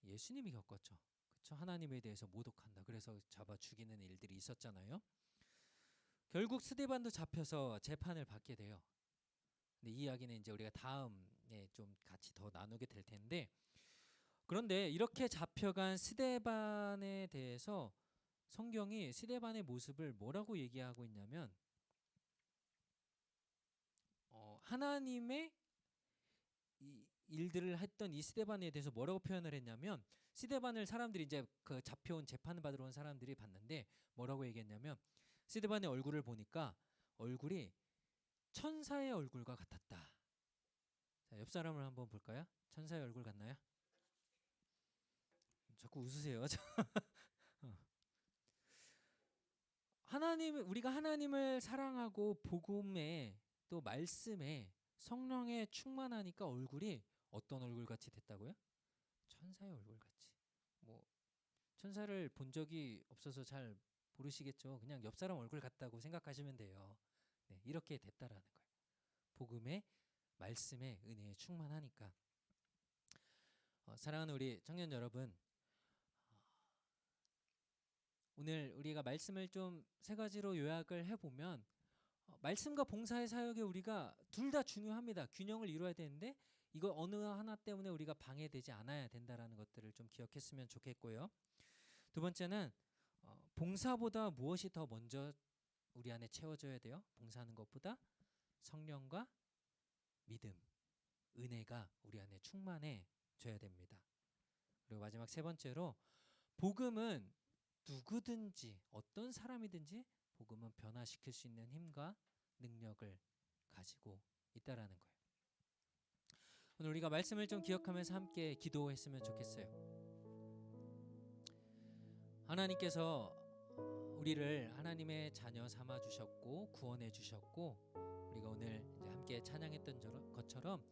예수님이 겪었죠. 그렇죠? 하나님에 대해서 모독한다. 그래서 잡아 죽이는 일들이 있었잖아요. 결국 스데반도 잡혀서 재판을 받게 돼요. 근데 이 이야기는 이제 우리가 다음에 좀 같이 더 나누게 될 텐데, 그런데 이렇게 잡혀간 스데반에 대해서 성경이 스데반의 모습을 뭐라고 얘기하고 있냐면 하나님의 이 일들을 했던 이 스데반에 대해서 뭐라고 표현을 했냐면, 스데반을 사람들이 이제 그 잡혀온 재판을 받으러 온 사람들이 봤는데 뭐라고 얘기했냐면, 스데반의 얼굴을 보니까 얼굴이 천사의 얼굴과 같았다. 자, 옆 사람을 한번 볼까요? 천사의 얼굴 같나요? 자꾸 웃으세요. 우리가 하나님을 사랑하고 복음에 또 말씀에 성령에 충만하니까 얼굴이 어떤 얼굴 같이 됐다고요? 천사의 얼굴 같이. 뭐 천사를 본 적이 없어서 잘 모르시겠죠. 그냥 옆 사람 얼굴 같다고 생각하시면 돼요. 네, 이렇게 됐다라는 거예요. 복음의 말씀에 은혜에 충만하니까. 사랑하는 우리 청년 여러분, 오늘 우리가 말씀을 좀 세 가지로 요약을 해보면 말씀과 봉사의 사역에 우리가 둘 다 중요합니다. 균형을 이루어야 되는데 이거 어느 하나 때문에 우리가 방해되지 않아야 된다라는 것들을 좀 기억했으면 좋겠고요. 두 번째는 봉사보다 무엇이 더 먼저 우리 안에 채워져야 돼요? 봉사하는 것보다 성령과 믿음, 은혜가 우리 안에 충만해져야 됩니다. 그리고 마지막 세 번째로 복음은 누구든지 어떤 사람이든지 복음은 변화시킬 수 있는 힘과 능력을 가지고 있다라는 거예요. 오늘 우리가 말씀을 좀 기억하면서 함께 기도했으면 좋겠어요. 하나님께서 우리를 하나님의 자녀 삼아 주셨고 구원해 주셨고, 우리가 오늘 이제 함께 찬양했던 것처럼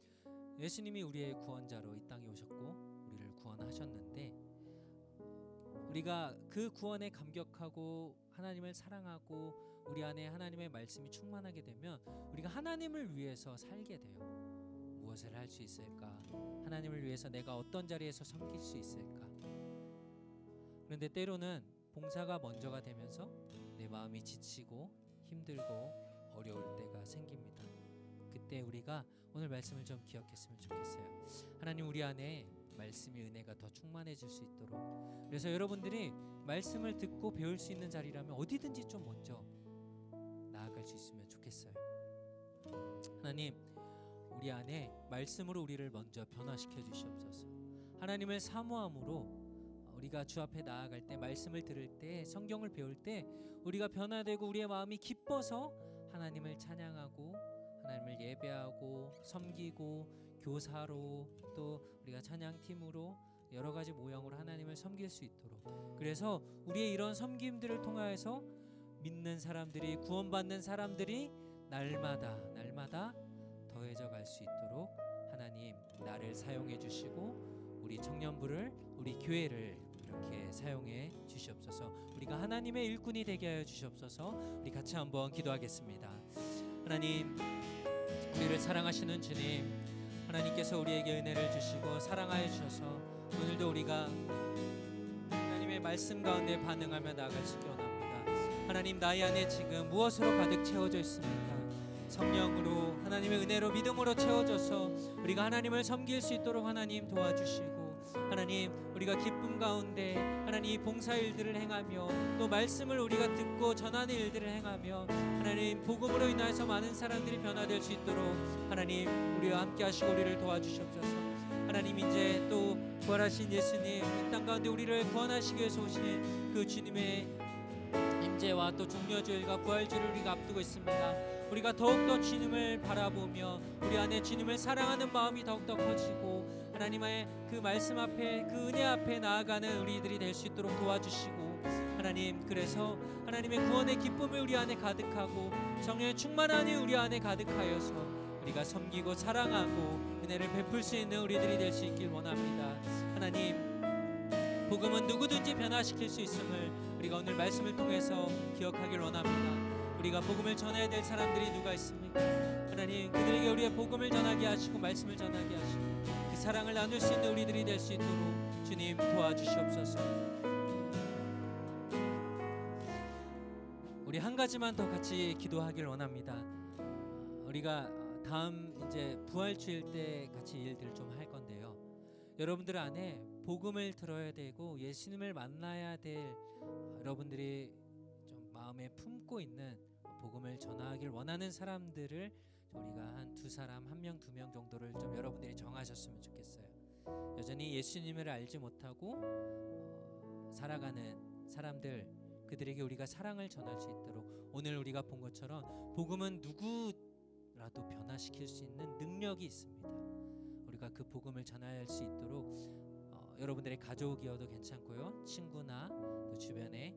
예수님이 우리의 구원자로 이 땅에 오셨고 우리를 구원하셨는데, 우리가 그 구원에 감격하고 하나님을 사랑하고 우리 안에 하나님의 말씀이 충만하게 되면 우리가 하나님을 위해서 살게 돼요. 무엇을 할 수 있을까? 하나님을 위해서 내가 어떤 자리에서 섬길 수 있을까? 그런데 때로는 봉사가 먼저가 되면서 내 마음이 지치고 힘들고 어려울 때가 생깁니다. 그때 우리가 오늘 말씀을 좀 기억했으면 좋겠어요. 하나님, 우리 안에 말씀의 은혜가 더 충만해질 수 있도록, 그래서 여러분들이 말씀을 듣고 배울 수 있는 자리라면 어디든지 좀 먼저 나아갈 수 있으면 좋겠어요. 하나님, 우리 안에 말씀으로 우리를 먼저 변화시켜 주시옵소서. 하나님을 사모함으로 우리가 주 앞에 나아갈 때, 말씀을 들을 때, 성경을 배울 때 우리가 변화되고 우리의 마음이 기뻐서 하나님을 찬양하고 하나님을 예배하고 섬기고 교사로 또 우리가 찬양팀으로 여러 가지 모형으로 하나님을 섬길 수 있도록, 그래서 우리의 이런 섬김들을 통하여서 믿는 사람들이, 구원받는 사람들이 날마다 더해져 갈 수 있도록 하나님 나를 사용해 주시고 우리 청년부를, 우리 교회를 이렇게 사용해 주시옵소서. 우리가 하나님의 일꾼이 되게 하여 주시옵소서. 우리 같이 한번 기도하겠습니다. 하나님, 우리를 사랑하시는 주님, 하나님께서 우리에게 은혜를 주시고 사랑하여 주셔서 오늘도 우리가 하나님의 말씀 가운데 반응하며 나아갈 수 있게 원합니다. 하나님, 나의 안에 지금 무엇으로 가득 채워져 있습니까? 성령으로, 하나님의 은혜로, 믿음으로 채워져서 우리가 하나님을 섬길 수 있도록 하나님 도와주시고, 하나님 우리가 기쁨 가운데 하나님 이 봉사일들을 행하며 또 말씀을 우리가 듣고 전하는 일들을 행하며 하나님 복음으로 인하여서 많은 사람들이 변화될 수 있도록 하나님 우리와 함께 하시고 우리를 도와주시옵소서. 하나님 이제 또 부활하신 예수님 이 땅 가운데 우리를 구원하시기 위해서 오신 그 주님의 임재와 또 종려주일과 부활주일을 우리가 앞두고 있습니다. 우리가 더욱더 주님을 바라보며 우리 안에 주님을 사랑하는 마음이 더욱더 커지고 하나님의 그 말씀 앞에 그 은혜 앞에 나아가는 우리들이 될 수 있도록 도와주시고 하나님 그래서 하나님의 구원의 기쁨을 우리 안에 가득하고 성령의 충만함이 우리 안에 가득하여서 우리가 섬기고 사랑하고 은혜를 베풀 수 있는 우리들이 될 수 있길 원합니다. 하나님 복음은 누구든지 변화시킬 수 있음을 우리가 오늘 말씀을 통해서 기억하길 원합니다. 우리가 복음을 전해야 될 사람들이 누가 있습니까? 하나님 그들에게 우리의 복음을 전하게 하시고 말씀을 전하게 하시고 그 사랑을 나눌 수 있는 우리들이 될 수 있도록 주님 도와주시옵소서. 우리 한 가지만 더 같이 기도하길 원합니다. 우리가 다음 이제 부활주일 때 같이 일들 좀 할 건데요. 여러분들 안에 복음을 들어야 되고 예수님을 만나야 될 여러분들이 좀 마음에 품고 있는 복음을 전하길 원하는 사람들을 우리가 한 두 사람, 한 명, 두 명 정도를 좀 여러분들이 정하셨으면 좋겠어요. 여전히 예수님을 알지 못하고 살아가는 사람들, 그들에게 우리가 사랑을 전할 수 있도록 오늘 우리가 본 것처럼 복음은 누구라도 변화시킬 수 있는 능력이 있습니다. 우리가 그 복음을 전할 수 있도록 여러분들의 가족이어도 괜찮고요, 친구나 또 주변에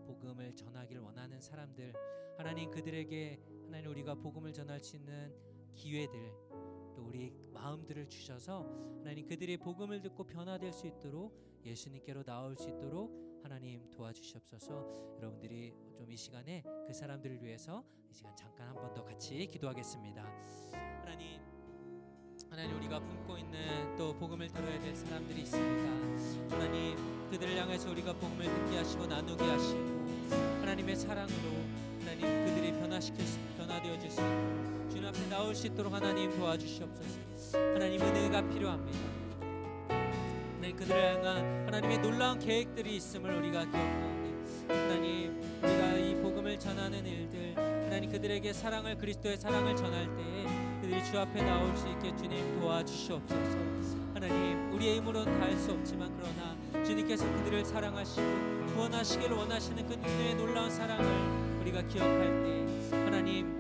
복음을 전하길 원하는 사람들, 하나님 그들에게 하나님 우리가 복음을 전할 수 있는 기회들 또 우리 마음들을 주셔서 하나님 그들이 복음을 듣고 변화될 수 있도록 예수님께로 나올 수 있도록 하나님 도와주시옵소서. 여러분들이 좀 이 시간에 그 사람들을 위해서 이 시간 잠깐 한 번 더 같이 기도하겠습니다. 하나님 우리가 품고 있는 또 복음을 들어야 될 사람들이 있습니다. 하나님 그들을 향해서 우리가 복음을 듣게 하시고 나누게 하시고 하나님의 사랑으로 하나님 그들이 변화되어 줄 수 있도록 주님 앞에 나올 수 있도록 하나님 도와주시옵소서. 하나님 은혜가 필요합니다. 하나님 그들을 향한 하나님의 놀라운 계획들이 있음을 우리가 기억하오니 하나님 우리가 이 복음을 전하는 일들 하나님 그들에게 그리스도의 사랑을 전할 때에 그들이 주 앞에 나올 수 있게 주님 도와주시옵소서. 하나님 우리의 힘으로는 다 할 수 없지만 그러나 주님께서 그들을 사랑하시고 구원하시기를 원하시는 그 주님의 놀라운 사랑을 우리가 기억할 때 하나님의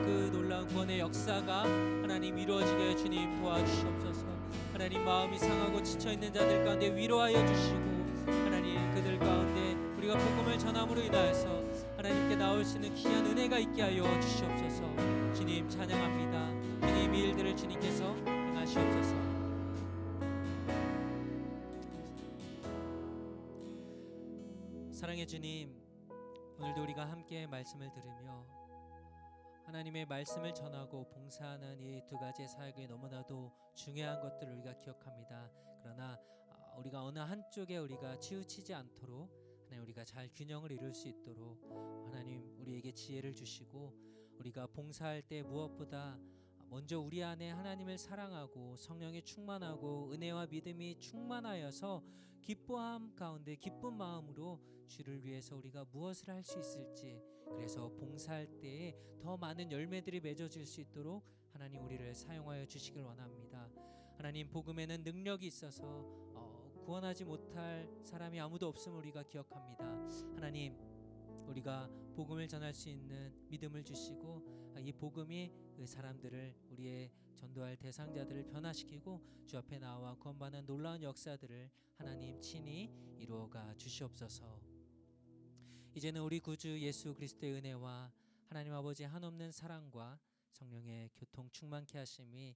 그 놀라운 구원의 역사가 하나님 이루어지게 주님 도와주시옵소서. 하나님 마음이 상하고 지쳐있는 자들 가운데 위로하여 주시고 하나님 그들 가운데 우리가 복음을 전함으로 인하여서 하나님께 나올 수 있는 귀한 은혜가 있게 하여 주시옵소서. 주님 찬양합니다. 주님 이 일들을 주님께서 행하시옵소서. 사랑의 주님, 오늘도 우리가 함께 말씀을 들으며 하나님의 말씀을 전하고 봉사하는 이 두 가지의 사역이 너무나도 중요한 것들을 우리가 기억합니다. 그러나 우리가 어느 한쪽에 우리가 치우치지 않도록 하나님 우리가 잘 균형을 이룰 수 있도록 하나님 우리에게 지혜를 주시고 우리가 봉사할 때 무엇보다 먼저 우리 안에 하나님을 사랑하고 성령이 충만하고 은혜와 믿음이 충만하여서 기뻐함 가운데 기쁜 마음으로 주를 위해서 우리가 무엇을 할 수 있을지, 그래서 봉사할 때에 더 많은 열매들이 맺어질 수 있도록 하나님 우리를 사용하여 주시길 원합니다. 하나님 복음에는 능력이 있어서 구원하지 못할 사람이 아무도 없음을 우리가 기억합니다. 하나님 우리가 복음을 전할 수 있는 믿음을 주시고 이 복음이 그 사람들을 우리의 전도할 대상자들을 변화시키고 주 앞에 나와 구원받는 놀라운 역사들을 하나님 친히 이루어가 주시옵소서. 이제는 우리 구주 예수 그리스도의 은혜와 하나님 아버지의 한없는 사랑과 성령의 교통 충만케 하심이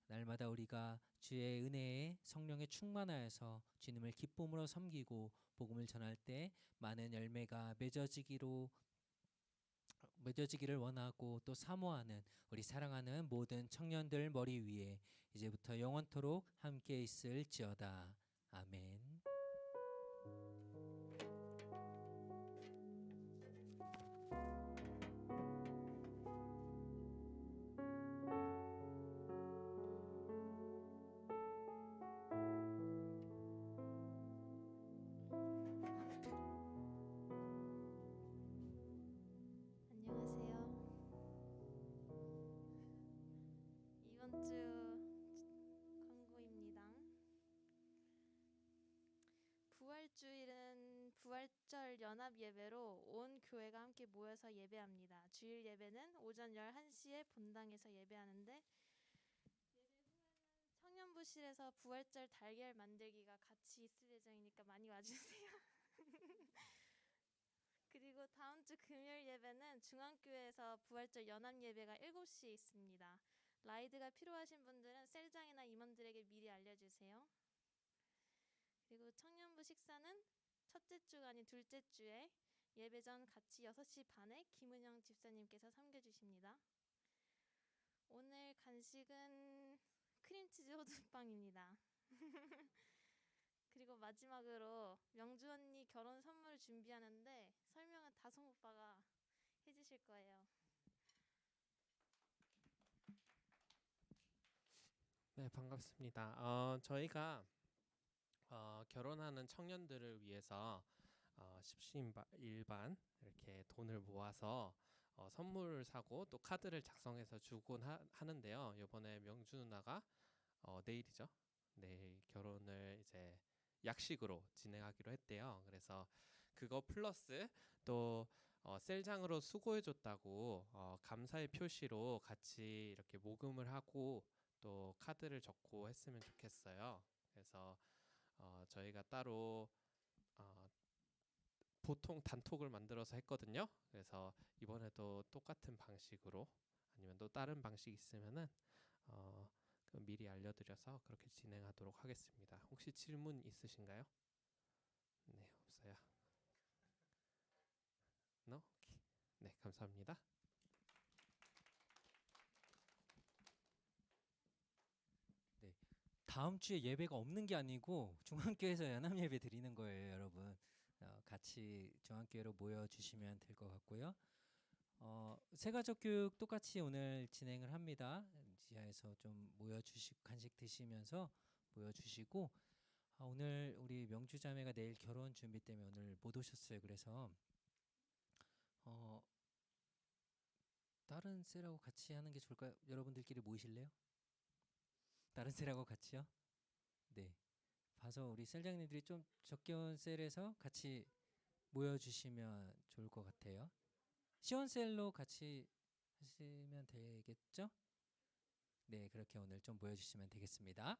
날마다 우리가 주의 은혜에 성령에 충만하여서 주님을 기쁨으로 섬기고 복음을 전할 때 많은 열매가 맺어지기를 원하고 또 사모하는 우리 사랑하는 모든 청년들 머리 위에 이제부터 영원토록 함께 있을지어다. 아멘. 주일은 부활절 연합 예배로 온 교회가 함께 모여서 예배합니다. 주일 예배는 오전 11시에 본당에서 예배하는데 청년부실에서 부활절 달걀 만들기가 같이 있을 예정이니까 많이 와주세요. 그리고 다음 주 금요일 예배는 중앙교회에서 부활절 연합 예배가 7시에 있습니다. 라이드가 필요하신 분들은 셀장이나 임원들에게 미리 알려주세요. 그리고 청년부 식사는 첫째 주가 아닌 둘째 주에 예배 전 같이 6시 반에 김은영 집사님께서 섬겨주십니다. 오늘 간식은 크림치즈 호두빵입니다. 그리고 마지막으로 명주 언니 결혼 선물을 준비하는데 설명은 다솜 오빠가 해주실 거예요. 네, 반갑습니다. 저희가 결혼하는 청년들을 위해서 십시일반 이렇게 돈을 모아서 선물을 사고 또 카드를 작성해서 주곤 하는데요. 이번에 명주 누나가 내일이죠. 내일 결혼을 이제 약식으로 진행하기로 했대요. 그래서 그거 플러스 또 셀장으로 수고해줬다고 감사의 표시로 같이 이렇게 모금을 하고 또 카드를 적고 했으면 좋겠어요. 그래서 저희가 따로 보통 단톡을 만들어서 했거든요. 그래서 이번에도 똑같은 방식으로 아니면 또 다른 방식 있으면은 그럼 미리 알려드려서 그렇게 진행하도록 하겠습니다. 혹시 질문 있으신가요? 네, 없어요. No? 오케이. 네, 감사합니다. 다음 주에 예배가 없는 게 아니고 중앙교회에서 연합 예배 드리는 거예요, 여러분. 같이 중앙교회로 모여 주시면 될 것 같고요. 새가족 교육 똑같이 오늘 진행을 합니다. 지하에서 좀 모여 주시고 간식 드시면서 모여 주시고 오늘 우리 명주 자매가 내일 결혼 준비 때문에 오늘 못 오셨어요. 그래서 다른 셀하고 같이 하는 게 좋을까요? 여러분들끼리 모이실래요? 다른 셀하고 같이요? 네. 봐서 우리 셀장님들이 좀 적게 온 셀에서 같이 모여주시면 좋을 것 같아요. 시원셀로 같이 하시면 되겠죠? 네, 그렇게 오늘 좀 모여주시면 되겠습니다.